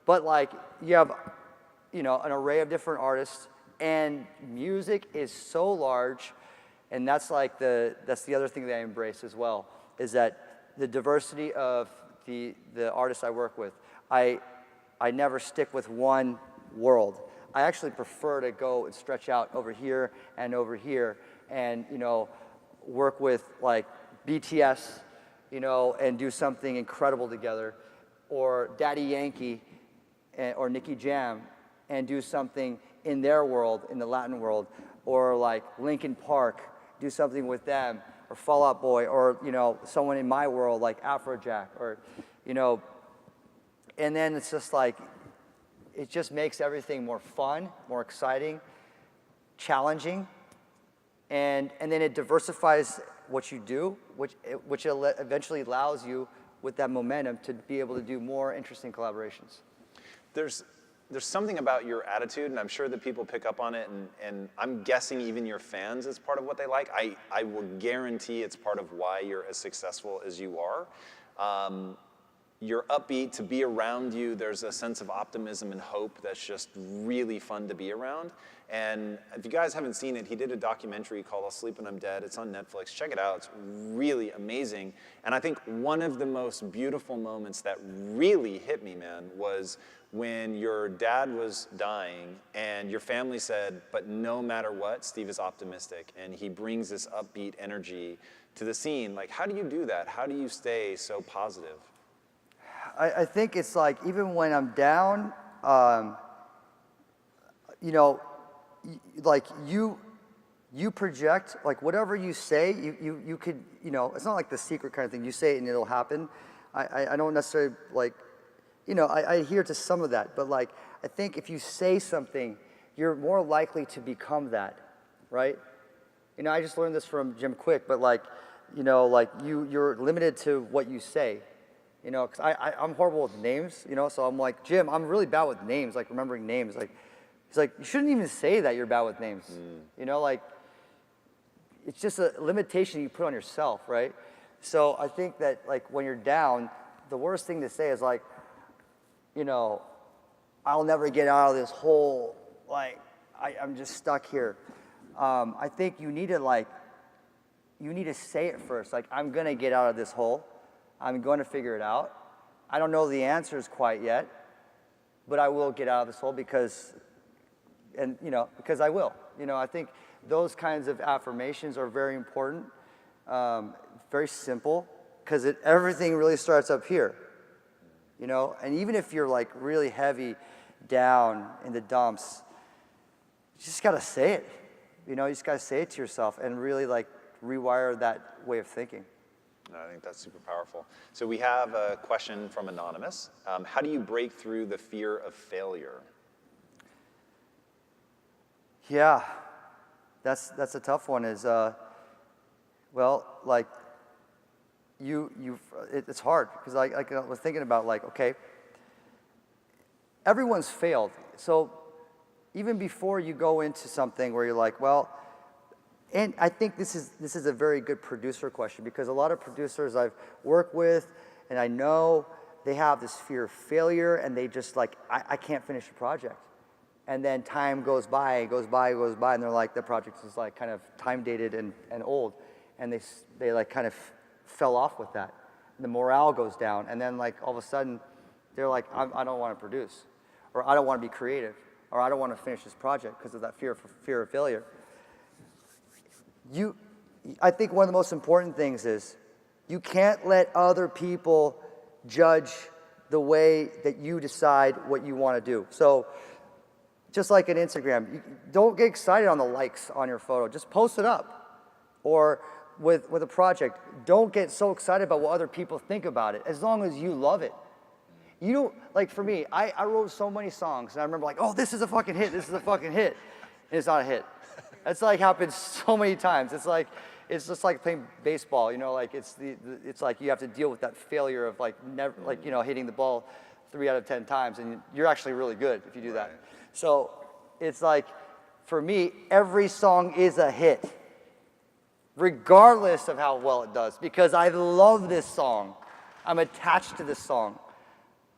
like, you have, you know, an array of different artists, and music is so large, and that's like that's the other thing that I embrace as well, is that the diversity of the artists I work with. I never stick with one world. I actually prefer to go and stretch out over here, and you know, work with like BTS, you know, and do something incredible together, or Daddy Yankee, or Nicky Jam, and do something in their world, in the Latin world, or like Linkin Park, do something with them, or Fall Out Boy, or, you know, someone in my world like Afrojack, or, you know, and then it's just like, it just makes everything more fun, more exciting, challenging, and then it diversifies what you do, which eventually allows you, with that momentum, to be able to do more interesting collaborations. There's something about your attitude, and I'm sure that people pick up on it, and I'm guessing even your fans is part of what they like. I will guarantee it's part of why you're as successful as you are. You're upbeat. To be around you, there's a sense of optimism and hope that's just really fun to be around. And if you guys haven't seen it, he did a documentary called I'll Sleep When I'm Dead. It's on Netflix. Check it out. It's really amazing. And I think one of the most beautiful moments that really hit me, man, was when your dad was dying and your family said, but no matter what, Steve is optimistic. And he brings this upbeat energy to the scene. Like, how do you do that? How do you stay so positive? I think it's like, even when I'm down, you know, like you project, like whatever you say, you could, you know, it's not like the secret kind of thing. You say it and it'll happen. I don't necessarily like, you know, I adhere to some of that, but like, I think if you say something, you're more likely to become that, right? You know, I just learned this from Jim Quick, but like, you know, like you're limited to what you say, you know, because I'm horrible with names, you know, so I'm like, Jim, I'm really bad with names, like remembering names. Like, he's like, you shouldn't even say that you're bad with names, you know, like, it's just a limitation you put on yourself, right? So I think that like when you're down, the worst thing to say is like, you know, I'll never get out of this hole, like, I'm just stuck here. I think you need to say it first, like, I'm gonna get out of this hole. I'm gonna figure it out. I don't know the answers quite yet, but I will get out of this hole because I will. You know, I think those kinds of affirmations are very important, very simple, because everything really starts up here. You know, and even if you're like really heavy down in the dumps, you just gotta say it. You know, you just gotta say it to yourself and really like rewire that way of thinking. I think that's super powerful. So we have a question from Anonymous. How do you break through the fear of failure? Yeah, that's a tough one. Is well, like it's hard because I was thinking about like, okay, everyone's failed. So even before you go into something where you're like, well, and I think this is a very good producer question because a lot of producers I've worked with and I know they have this fear of failure and they just like, I can't finish a project. And then time goes by, and they're like, the project is like kind of time dated and old. And they like kind of fell off with that. The morale goes down. And then like all of a sudden, they're like, I don't want to produce. Or I don't want to be creative. Or I don't want to finish this project because of that fear of failure. I think one of the most important things is you can't let other people judge the way that you decide what you want to do. So just like an Instagram, don't get excited on the likes on your photo. Just post it up. Or with a project, don't get so excited about what other people think about it, as long as you love it. You don't, like for me, I wrote so many songs, and I remember like, oh, this is a fucking hit, this is a fucking hit. And it's not a hit. That's like happened so many times. It's just like playing baseball, you know, like it's like you have to deal with that failure of like never, like, you know, hitting the ball 3 out of 10 times, and you're actually really good if you do that. So it's like, for me, every song is a hit, regardless of how well it does, because I love this song. I'm attached to this song.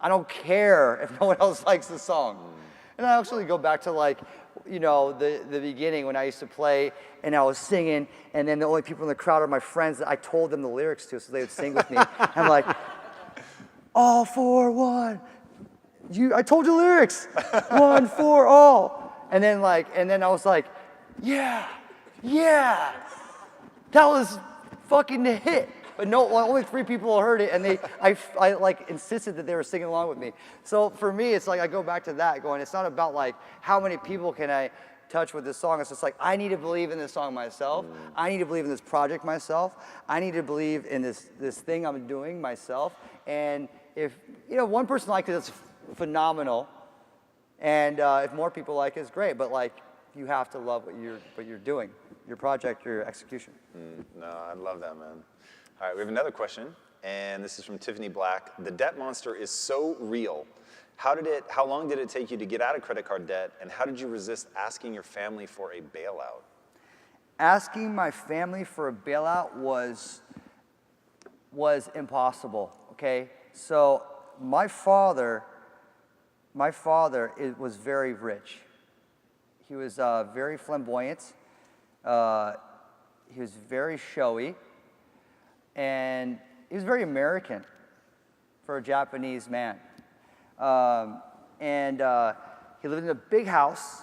I don't care if no one else likes the song. And I actually go back to like, you know, the beginning when I used to play and I was singing, and then the only people in the crowd are my friends that I told them the lyrics to so they would sing with me. I'm like, all for one. I told you lyrics. One for all. And then I was like, yeah. That was fucking the hit. But no, only 3 people heard it, and I like insisted that they were singing along with me. So for me, it's like I go back to that, going, it's not about like how many people can I touch with this song. It's just like I need to believe in this song myself. I need to believe in this project myself. I need to believe in this thing I'm doing myself. And if one person likes it, that's phenomenal. And if more people like it, it's great. But like you have to love what you're doing, your project, your execution. No, I love that, man. All right, we have another question, and this is from Tiffany Black. The debt monster is so real. How long did it take you to get out of credit card debt, and how did you resist asking your family for a bailout? Asking my family for a bailout was impossible, okay? So my father was very rich. He was very flamboyant. He was very showy. And he was very American for a Japanese man. He lived in a big house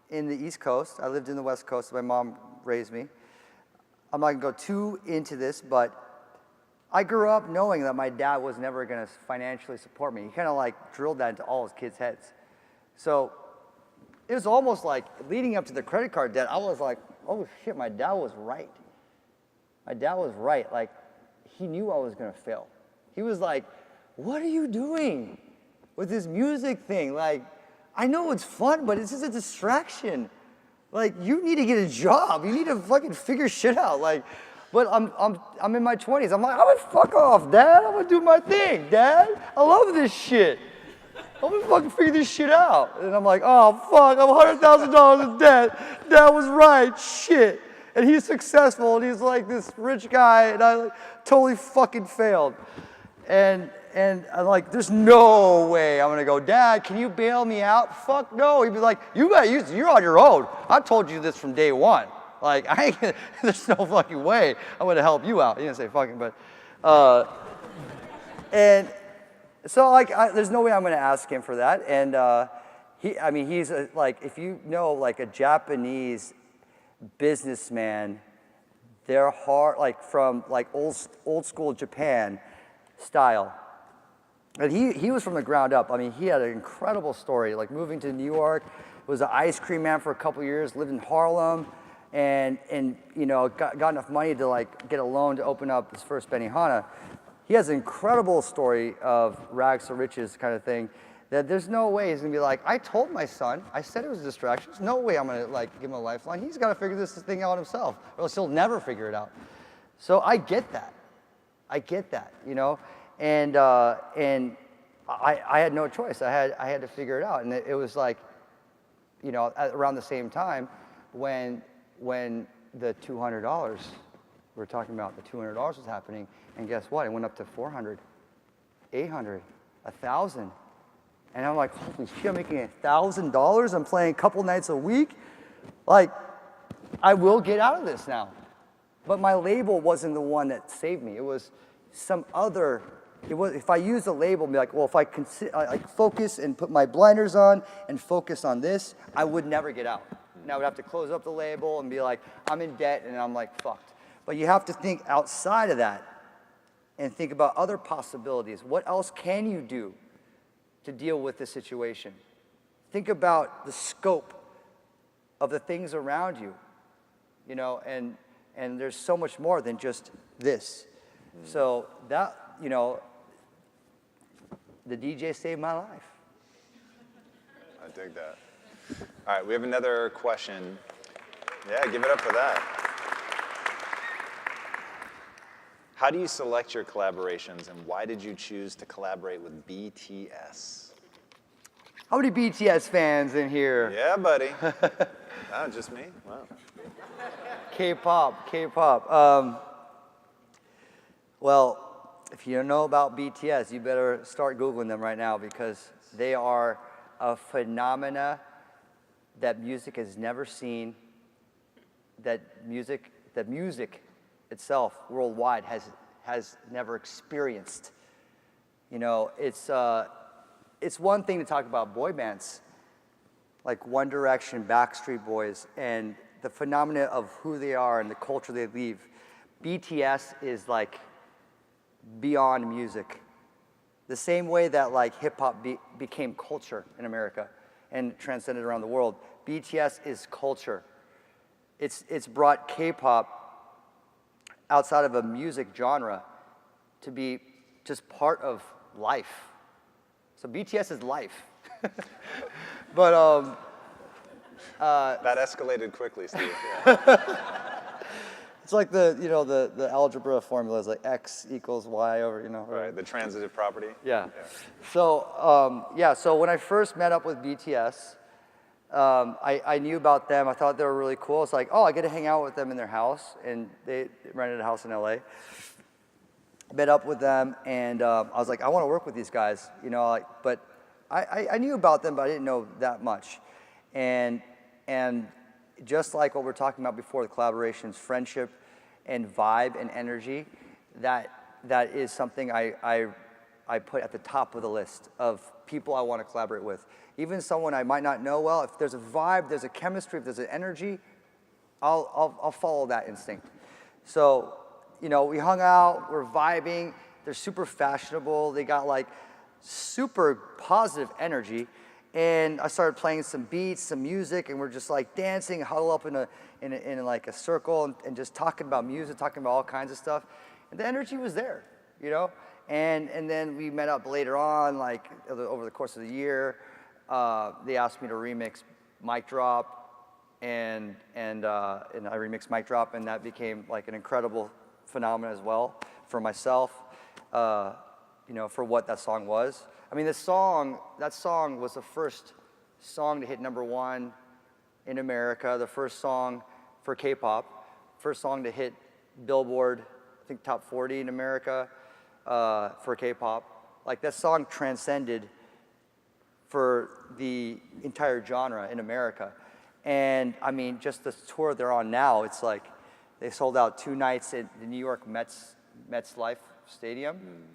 in the East Coast. I lived in the West Coast. My mom raised me. I'm not going to go too into this, but I grew up knowing that my dad was never going to financially support me. He kind of like drilled that into all his kids' heads. So it was almost like leading up to the credit card debt, I was like, oh shit, my dad was right. My dad was right. Like, he knew I was gonna fail. He was like, what are you doing with this music thing? Like, I know it's fun, but it's just a distraction. Like, you need to get a job. You need to fucking figure shit out. Like, but I'm in my 20s. I'm like, I'm gonna fuck off, Dad. I'm gonna do my thing, Dad. I love this shit. I'm gonna fucking figure this shit out. And I'm like, oh fuck, I'm $100,000 in debt. Dad was right, shit. And he's successful, and he's like this rich guy, and I totally fucking failed. And I'm like, there's no way I'm gonna go, Dad, can you bail me out? Fuck no. He'd be like, you're on your own. I told you this from day one. Like, there's no fucking way I'm gonna help you out. He didn't say fucking, but, and so like, there's no way I'm gonna ask him for that. And he's like, if you know, like a Japanese businessman, they're hard, like from like old school Japan style. And he was from the ground up. I mean, he had an incredible story, like moving to New York, was an ice cream man for a couple years, lived in Harlem, and you know, got enough money to like get a loan to open up his first Benihana. He has an incredible story of rags to riches kind of thing, that there's no way he's gonna be like, I told my son, I said it was a distraction. There's no way I'm gonna like give him a lifeline. He's gotta figure this thing out himself, or else he'll never figure it out. So I get that. I get that, you know? And I had no choice. I had to figure it out. And it was like, you know, around the same time when the $200, we were talking about the $200 was happening, and guess what? It went up to 400, 800, 1,000. And I'm like, holy shit, I'm making $1,000. I'm playing a couple nights a week. Like, I will get out of this now. But my label wasn't the one that saved me. It was some other, if I use a label and be like, well, if I focus and put my blinders on and focus on this, I would never get out. And I would have to close up the label and be like, I'm in debt, and I'm like, fucked. But you have to think outside of that and think about other possibilities. What else can you do to deal with the situation? Think about the scope of the things around you, you know, and there's so much more than just this. So that, you know, the DJ saved my life. I dig that. All right, we have another question. Yeah, give it up for that. How do you select your collaborations, and why did you choose to collaborate with BTS? How many BTS fans in here? Yeah, buddy. Oh, just me? Wow. K-pop. Well, if you don't know about BTS, you better start Googling them right now, because they are a phenomena that music has never seen, that music itself worldwide has never experienced. You know, it's one thing to talk about boy bands like One Direction, Backstreet Boys, and the phenomena of who they are and the culture they leave. BTS is like beyond music. The same way that like hip hop became culture in America and transcended around the world, BTS is culture. It's brought K-pop outside of a music genre to be just part of life. So BTS is life. But that escalated quickly, Steve. Yeah. it's like the algebra formula is like X equals Y over, you know. Right, the transitive property. Yeah. So so when I first met up with BTS, I knew about them. I thought they were really cool. It's like, oh, I get to hang out with them in their house, and they rented a house in LA. Met up with them, and I was like, I want to work with these guys, you know. Like, but I knew about them, but I didn't know that much. And just like what we're talking about before, the collaborations, friendship, and vibe and energy, that is something I put at the top of the list of people I want to collaborate with. Even someone I might not know well, if there's a vibe, there's a chemistry, if there's an energy, I'll follow that instinct. So, you know, we hung out, we're vibing, they're super fashionable, they got like super positive energy, And I started playing some beats, some music, and we're just like dancing, huddle up in like a circle and just talking about music, talking about all kinds of stuff. And the energy was there, you know? And then we met up later on, like over the course of the year. They asked me to remix Mic Drop, and I remixed Mic Drop, and that became like an incredible phenomenon as well for myself, you know, for what that song was. I mean, that song was the first song to hit #1 in America, the first song for K-pop, first song to hit Billboard, I think top 40 in America for K-pop. Like, that song transcended for the entire genre in America. And I mean, just the tour they're on now, it's like they sold out 2 nights at the New York MetLife Stadium,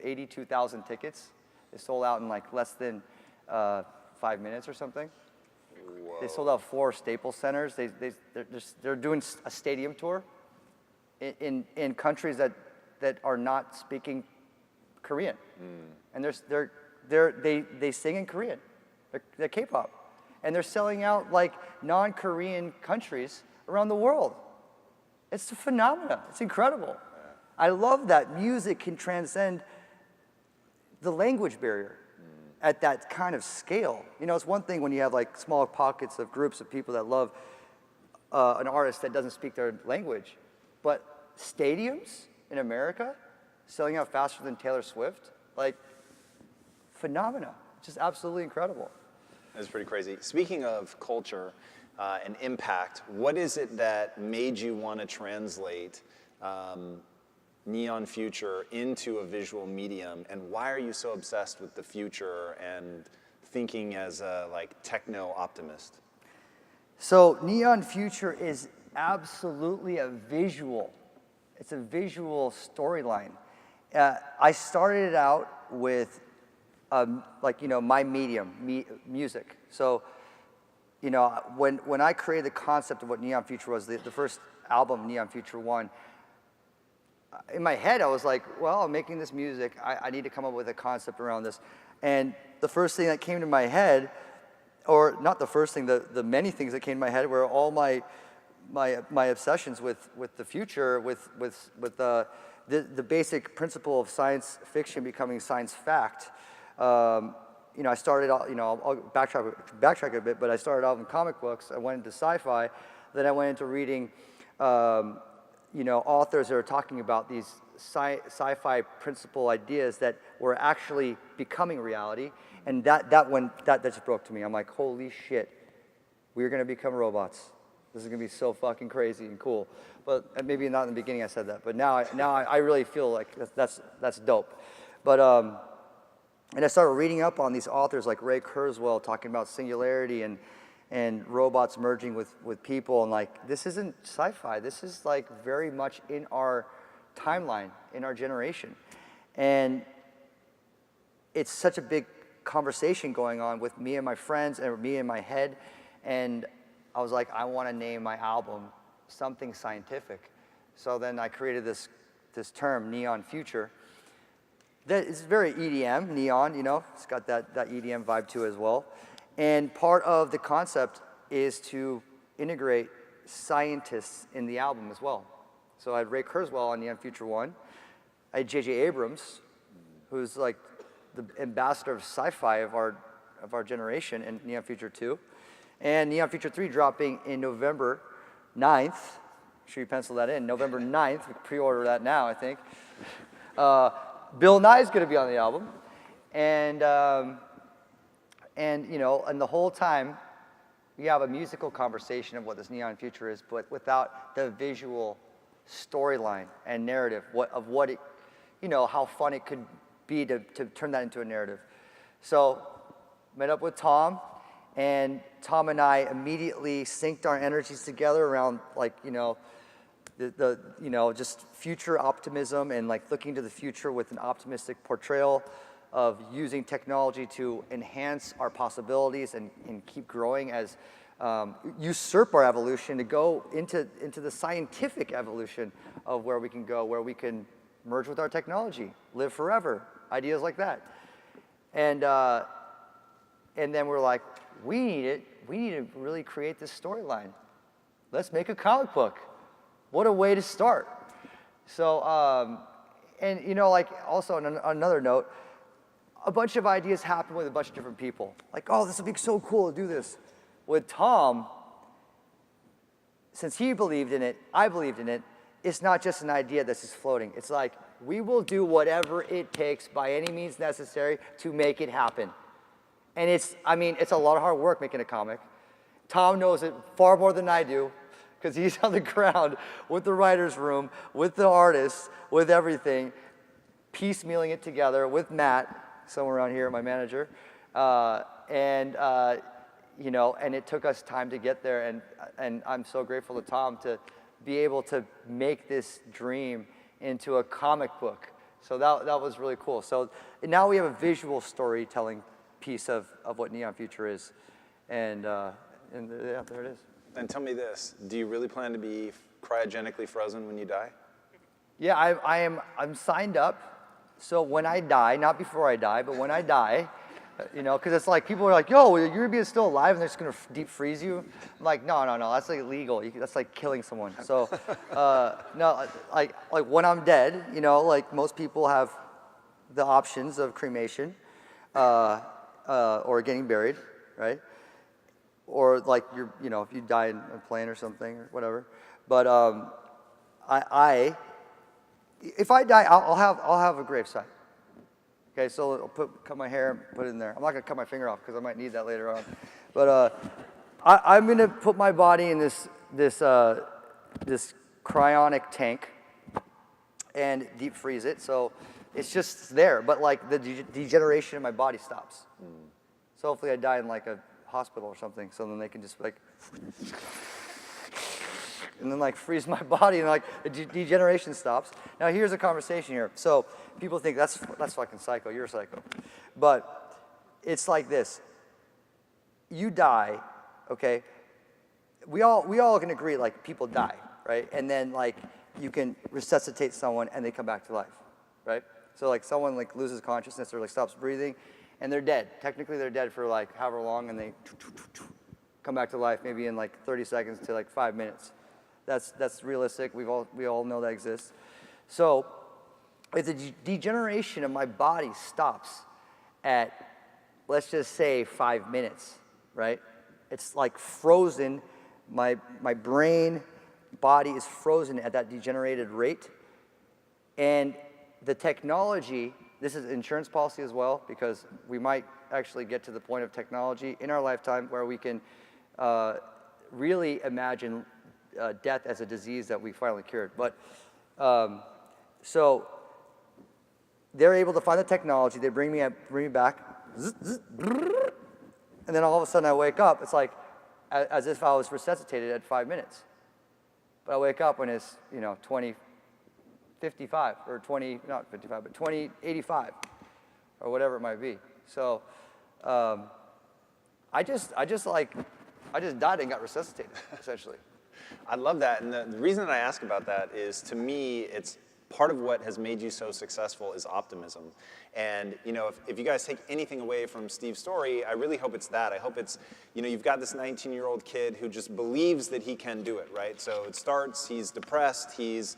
82,000 tickets. They sold out in like less than 5 minutes or something. Whoa. They sold out 4 Staples Centers. They're doing a stadium tour in countries that are not speaking Korean, and they sing in Korean. They're K-pop, and they're selling out like non-Korean countries around the world. It's a phenomenon. It's incredible. I love that music can transcend the language barrier at that kind of scale. You know, it's one thing when you have like small pockets of groups of people that love an artist that doesn't speak their language, but stadiums in America selling out faster than Taylor Swift, like, phenomena. Just absolutely incredible. That's pretty crazy. Speaking of culture and impact, what is it that made you want to translate Neon Future into a visual medium, and why are you so obsessed with the future and thinking as a like techno optimist? So Neon Future is absolutely a visual. It's a visual storyline. I started it out with like, you know, my medium, music. So, you know, when I created the concept of what Neon Future was, the first album, Neon Future 1, in my head, I was like, well, I'm making this music. I need to come up with a concept around this. And the first thing that came to my head, or not the first thing, the many things that came to my head were all my obsessions with the future, with the basic principle of science fiction becoming science fact. You know, I started out, you know, I'll backtrack a bit, but I started out in comic books. I went into sci-fi. Then I went into reading you know, authors that are talking about these sci-fi principle ideas that were actually becoming reality, and that just broke to me. I'm like, holy shit, we're gonna become robots. This is gonna be so fucking crazy and cool. But maybe not in the beginning I said that, but now I really feel like that's dope. But and I started reading up on these authors like Ray Kurzweil talking about singularity and robots merging with people, and like, this isn't sci-fi. This is like very much in our timeline, in our generation. And it's such a big conversation going on with me and my friends and me in my head. And I was like, I want to name my album something scientific. So then I created this term, Neon Future. That is very EDM, neon, you know, it's got that EDM vibe to it as well. And part of the concept is to integrate scientists in the album as well. So I had Ray Kurzweil on Neon Future 1. I had J.J. Abrams, who's like the ambassador of sci-fi of our generation, in Neon Future 2. And Neon Future 3 dropping in November 9th. Make sure you pencil that in. November 9th. We can pre-order that now, I think. Bill Nye's going to be on the album. And you know, and the whole time, we have a musical conversation of what this Neon Future is, but without the visual storyline and narrative of what it, you know, how fun it could be to turn that into a narrative. So, met up with Tom, and Tom and I immediately synced our energies together around, like, you know, the you know, just future optimism and like looking to the future with an optimistic portrayal of using technology to enhance our possibilities and keep growing as usurp our evolution to go into the scientific evolution of where we can go, where we can merge with our technology, live forever, ideas like that. And And then we're like, we need to really create this storyline. Let's make a comic book. What a way to start. So, and you know, like also on another note, a bunch of ideas happen with a bunch of different people. Like, oh, this would be so cool to do this. With Tom, since he believed in it, I believed in it, it's not just an idea that's just floating. It's like, we will do whatever it takes by any means necessary to make it happen. And it's a lot of hard work making a comic. Tom knows it far more than I do, because he's on the ground with the writer's room, with the artists, with everything, piecemealing it together with Matt, somewhere around here, my manager. You know, and it took us time to get there, and I'm so grateful to Tom to be able to make this dream into a comic book. So that was really cool. So now we have a visual storytelling piece of what Neon Future is, and yeah, there it is. And tell me this, do you really plan to be cryogenically frozen when you die? Yeah, I'm signed up, so when I die, not before I die, but when I die, you know, because it's like, people are like, yo, you're gonna be still alive and they're just gonna deep freeze you? I'm like, no, that's like illegal. That's like killing someone. So, no, like when I'm dead, you know, like most people have the options of cremation or getting buried, right? Or like you know, if you die in a plane or something or whatever. But if I die, I'll have a gravesite. Okay, so I'll cut my hair and put it in there. I'm not gonna cut my finger off because I might need that later on. But I'm gonna put my body in this cryonic tank and deep freeze it. So it's just there, but like the degeneration in my body stops. So hopefully I die in like a hospital or something, so then they can just like, and then like freeze my body and like the degeneration stops. Now here's a conversation here. So people think that's fucking psycho, you're a psycho. But it's like this, you die, okay? We all can agree like people die, right? And then like you can resuscitate someone and they come back to life, right? So like someone like loses consciousness or like stops breathing and they're dead. Technically they're dead for like however long and they come back to life maybe in like 30 seconds to like 5 minutes. That's realistic. We all know that exists. So if the degeneration of my body stops at, let's just say 5 minutes, right? It's like frozen. My brain, body is frozen at that degenerated rate. And the technology, this is insurance policy as well, because we might actually get to the point of technology in our lifetime where we can really imagine death as a disease that we finally cured. But so they're able to find the technology. They bring me back, and then all of a sudden I wake up. It's like as if I was resuscitated at 5 minutes. But I wake up when it's 20:55 or 20:85, but 20:85 or whatever it might be. So I just died and got resuscitated essentially. I love that, and the reason that I ask about that is, to me, it's part of what has made you so successful is optimism. And if you guys take anything away from Steve's story, I really hope it's that. I hope it's, you've got this 19-year-old kid who just believes that he can do it, right? So it starts, he's depressed, he's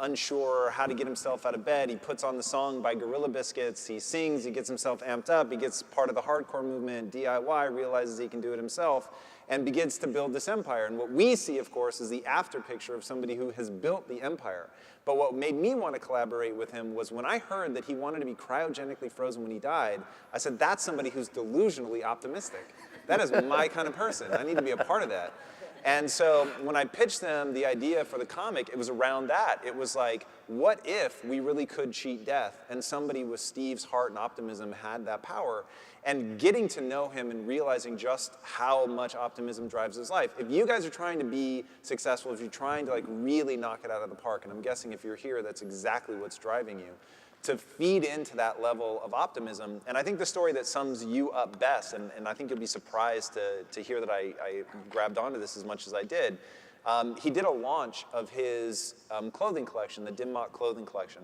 unsure how to get himself out of bed. He puts on the song by Gorilla Biscuits, he sings, he gets himself amped up, he gets part of the hardcore movement, DIY, realizes he can do it himself, and begins to build this empire. And what we see, of course, is the after picture of somebody who has built the empire. But what made me want to collaborate with him was when I heard that he wanted to be cryogenically frozen when he died, I said, that's somebody who's delusionally optimistic. That is my kind of person. I need to be a part of that. And so when I pitched them the idea for the comic, it was around that. It was like, what if we really could cheat death and somebody with Steve's heart and optimism had that power? And getting to know him and realizing just how much optimism drives his life. If you guys are trying to be successful, if you're trying to like really knock it out of the park, and I'm guessing if you're here, that's exactly what's driving you, to feed into that level of optimism. And I think the story that sums you up best, and I think you'll be surprised to hear that I grabbed onto this as much as I did, he did a launch of his clothing collection, the Dim Mak clothing collection.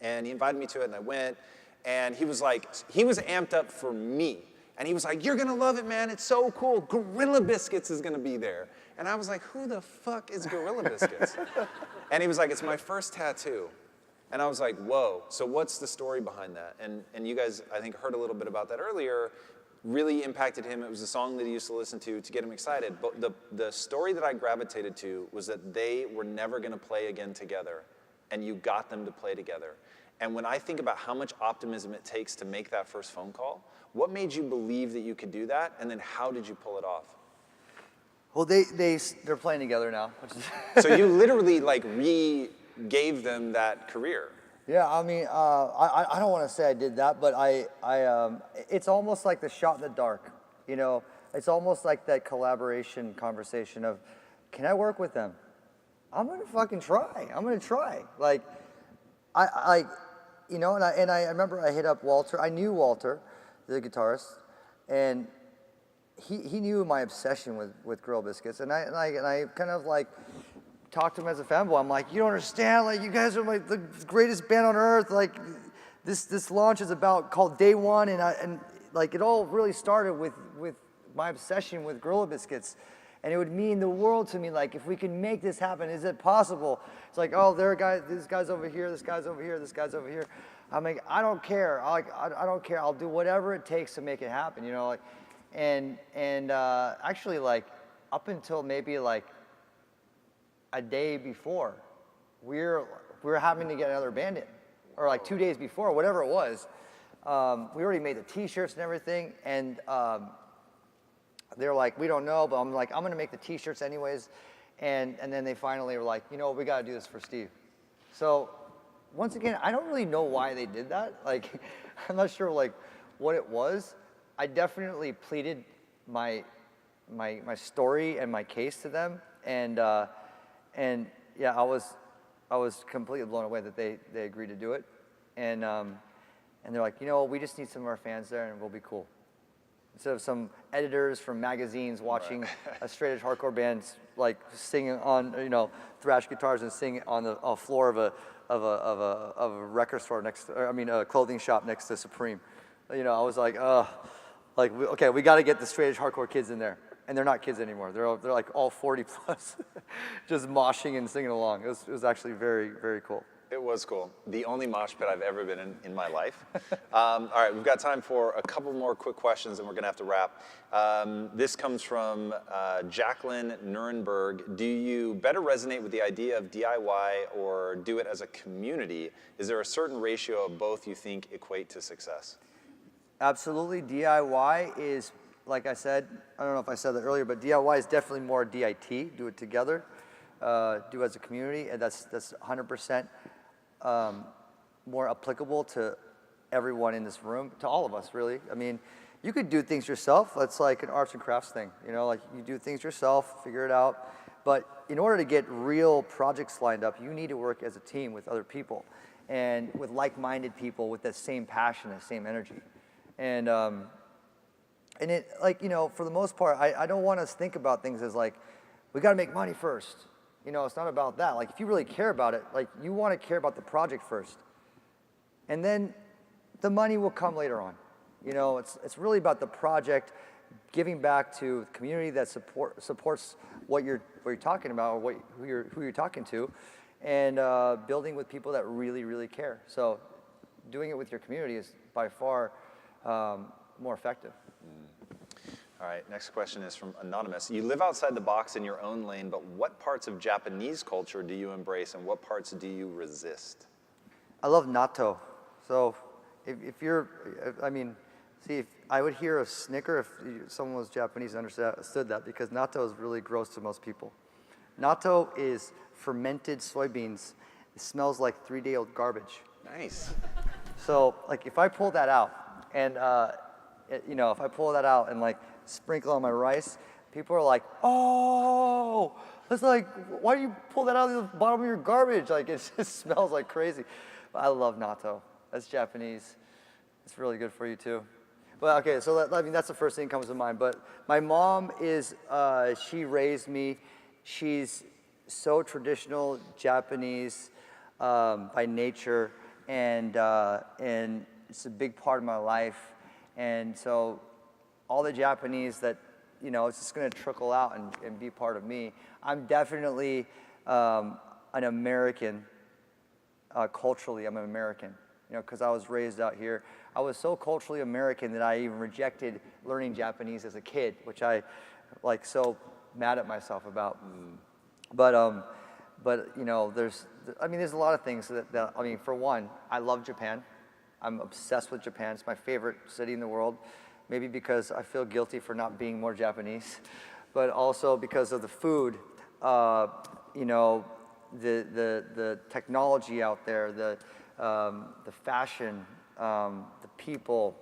And he invited me to it, and I went. And he was amped up for me. And he was like, you're gonna love it, man. It's so cool. Gorilla Biscuits is gonna be there. And I was like, who the fuck is Gorilla Biscuits? And he was like, it's my first tattoo. And I was like, whoa, so what's the story behind that? And you guys, I think, heard a little bit about that earlier. Really impacted him. It was a song that he used to listen to get him excited. But the story that I gravitated to was that they were never gonna play again together, and you got them to play together. And when I think about how much optimism it takes to make that first phone call, what made you believe that you could do that, and then how did you pull it off? Well, they're playing together now. So you literally like gave them that career. Yeah, I mean, I don't want to say I did that, but it's almost like the shot in the dark, you know? It's almost like that collaboration conversation of, can I work with them? I'm gonna fucking try. I'm gonna try. Like, you know, and I remember I hit up Walter. I knew Walter, the guitarist, and he knew my obsession with Gorilla Biscuits, and I kind of like talked to him as a fanboy. I'm like, you don't understand, like you guys are like the greatest band on earth. Like this launch is called Day One, and like it all really started with my obsession with Gorilla Biscuits. And it would mean the world to me, like, if we can make this happen, is it possible? It's like, oh, this guy's over here, this guy's over here, this guy's over here. I'm like, I don't care. I don't care. I'll do whatever it takes to make it happen, you know? Like, and actually, like, up until maybe, like, a day before, we were having to get another band in. Or, like, 2 days before, whatever it was. We already made the T-shirts and everything, and they're like, we don't know, but I'm like, I'm gonna make the T-shirts anyways. And then they finally were like, you know, we gotta do this for Steve. So once again, I don't really know why they did that. Like, I'm not sure like what it was. I definitely pleaded my story and my case to them. And yeah, I was completely blown away that they agreed to do it. And they're like, you know, we just need some of our fans there and we'll be cool. Instead of some editors from magazines watching a straight edge hardcore band like singing on, you know, thrash guitars and sing on the floor of a record store a clothing shop next to Supreme. You know, I was like, okay, we got to get the straight edge hardcore kids in there, and they're not kids anymore. They're like all 40 plus, just moshing and singing along. It was actually very, very cool. It was cool. The only mosh pit I've ever been in my life. All right, we've got time for a couple more quick questions and we're gonna have to wrap. This comes from Jacqueline Nuremberg. Do you better resonate with the idea of DIY or do it as a community? Is there a certain ratio of both you think equate to success? Absolutely, DIY is, like I said, I don't know if I said that earlier, but DIY is definitely more DIT, do it together, do it as a community, and that's 100%. More applicable to everyone in this room, to all of us, really. I mean, you could do things yourself. That's like an arts and crafts thing, you know, like you do things yourself, figure it out. But in order to get real projects lined up, you need to work as a team with other people and with like-minded people with that same passion, that same energy. And it, like, you know, for the most part, I don't want us to think about things as like, we got to make money first. You know, it's not about that. Like, if you really care about it, like, you want to care about the project first. And then the money will come later on. You know, it's really about the project, giving back to the community that supports what you're talking about or who you're talking to, and building with people that really, really care. So doing it with your community is by far more effective. All right, next question is from Anonymous. You live outside the box in your own lane, but what parts of Japanese culture do you embrace and what parts do you resist? I love natto. So if I would hear a snicker if someone was Japanese and understood that, because natto is really gross to most people. Natto is fermented soybeans. It smells like 3-day-old garbage. Nice. So like if I pull that out and you know, if I pull that out and like sprinkle on my rice, people are like, oh, it's like, why do you pull that out of the bottom of your garbage? Like, it just smells like crazy. But I love natto. That's Japanese. It's really good for you too. But okay, so I mean, that's the first thing that comes to mind. But my mom is, she raised me. She's so traditional Japanese by nature, and it's a big part of my life. And so all the Japanese that, you know, it's just going to trickle out and be part of me. I'm definitely an American. Culturally, I'm an American, you know, because I was raised out here. I was so culturally American that I even rejected learning Japanese as a kid, which I like so mad at myself about. But you know, there's a lot of things that I mean, for one, I love Japan. I'm obsessed with Japan. It's my favorite city in the world. Maybe because I feel guilty for not being more Japanese, but also because of the food, you know, the technology out there, the fashion, the people.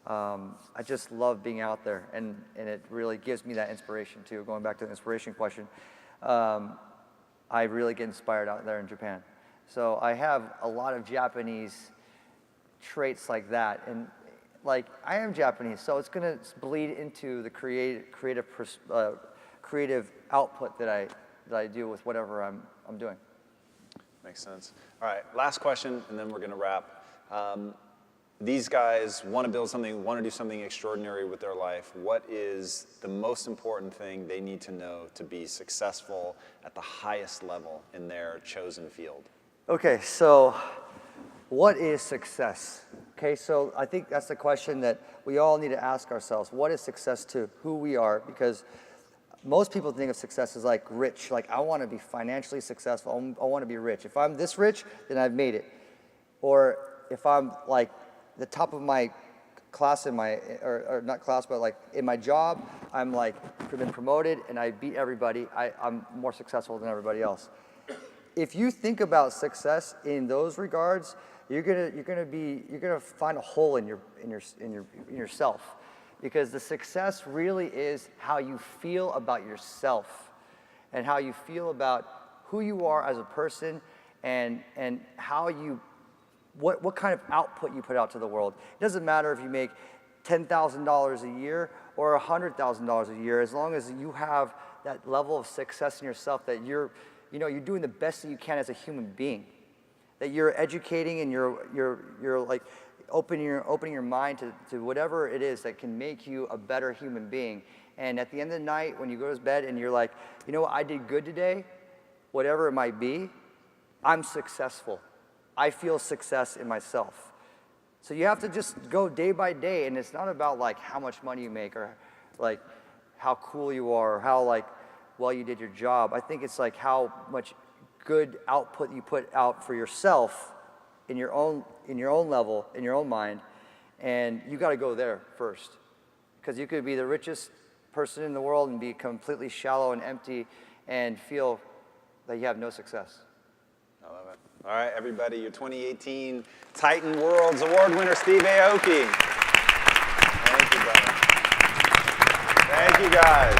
I just love being out there, and it really gives me that inspiration too. Going back to the inspiration question, I really get inspired out there in Japan. So I have a lot of Japanese traits like that, and like I am Japanese, so it's gonna bleed into the creative output that I do with whatever I'm doing. Makes sense. All right, last question, and then we're gonna wrap. These guys want to build something, want to do something extraordinary with their life. What is the most important thing they need to know to be successful at the highest level in their chosen field? Okay, so what is success? Okay, so I think that's the question that we all need to ask ourselves. What is success to who we are? Because most people think of success as like rich, like I want to be financially successful, I want to be rich. If I'm this rich, then I've made it. Or if I'm like the top of my class in my, or not class, but like in my job, I'm like been promoted and I beat everybody, I'm more successful than everybody else. If you think about success in those regards, you're gonna find a hole in yourself, because the success really is how you feel about yourself and how you feel about who you are as a person and how you, what kind of output you put out to the world. It doesn't matter if you make $10,000 a year or $100,000 a year, as long as you have that level of success in yourself that you're doing the best that you can as a human being, that you're educating and you're like opening your mind to whatever it is that can make you a better human being. And at the end of the night, when you go to bed and you're like, you know what, I did good today, whatever it might be, I'm successful. I feel success in myself. So you have to just go day by day, and it's not about like how much money you make or like how cool you are or how like well you did your job. I think it's like how much good output you put out for yourself in your own level, in your own mind, and you got to go there first, because you could be the richest person in the world and be completely shallow and empty and feel that you have no success. I love it. All right, everybody, your 2018 Titan WORLDZ Award winner, Steve Aoki. Thank you, brother. Thank you, guys.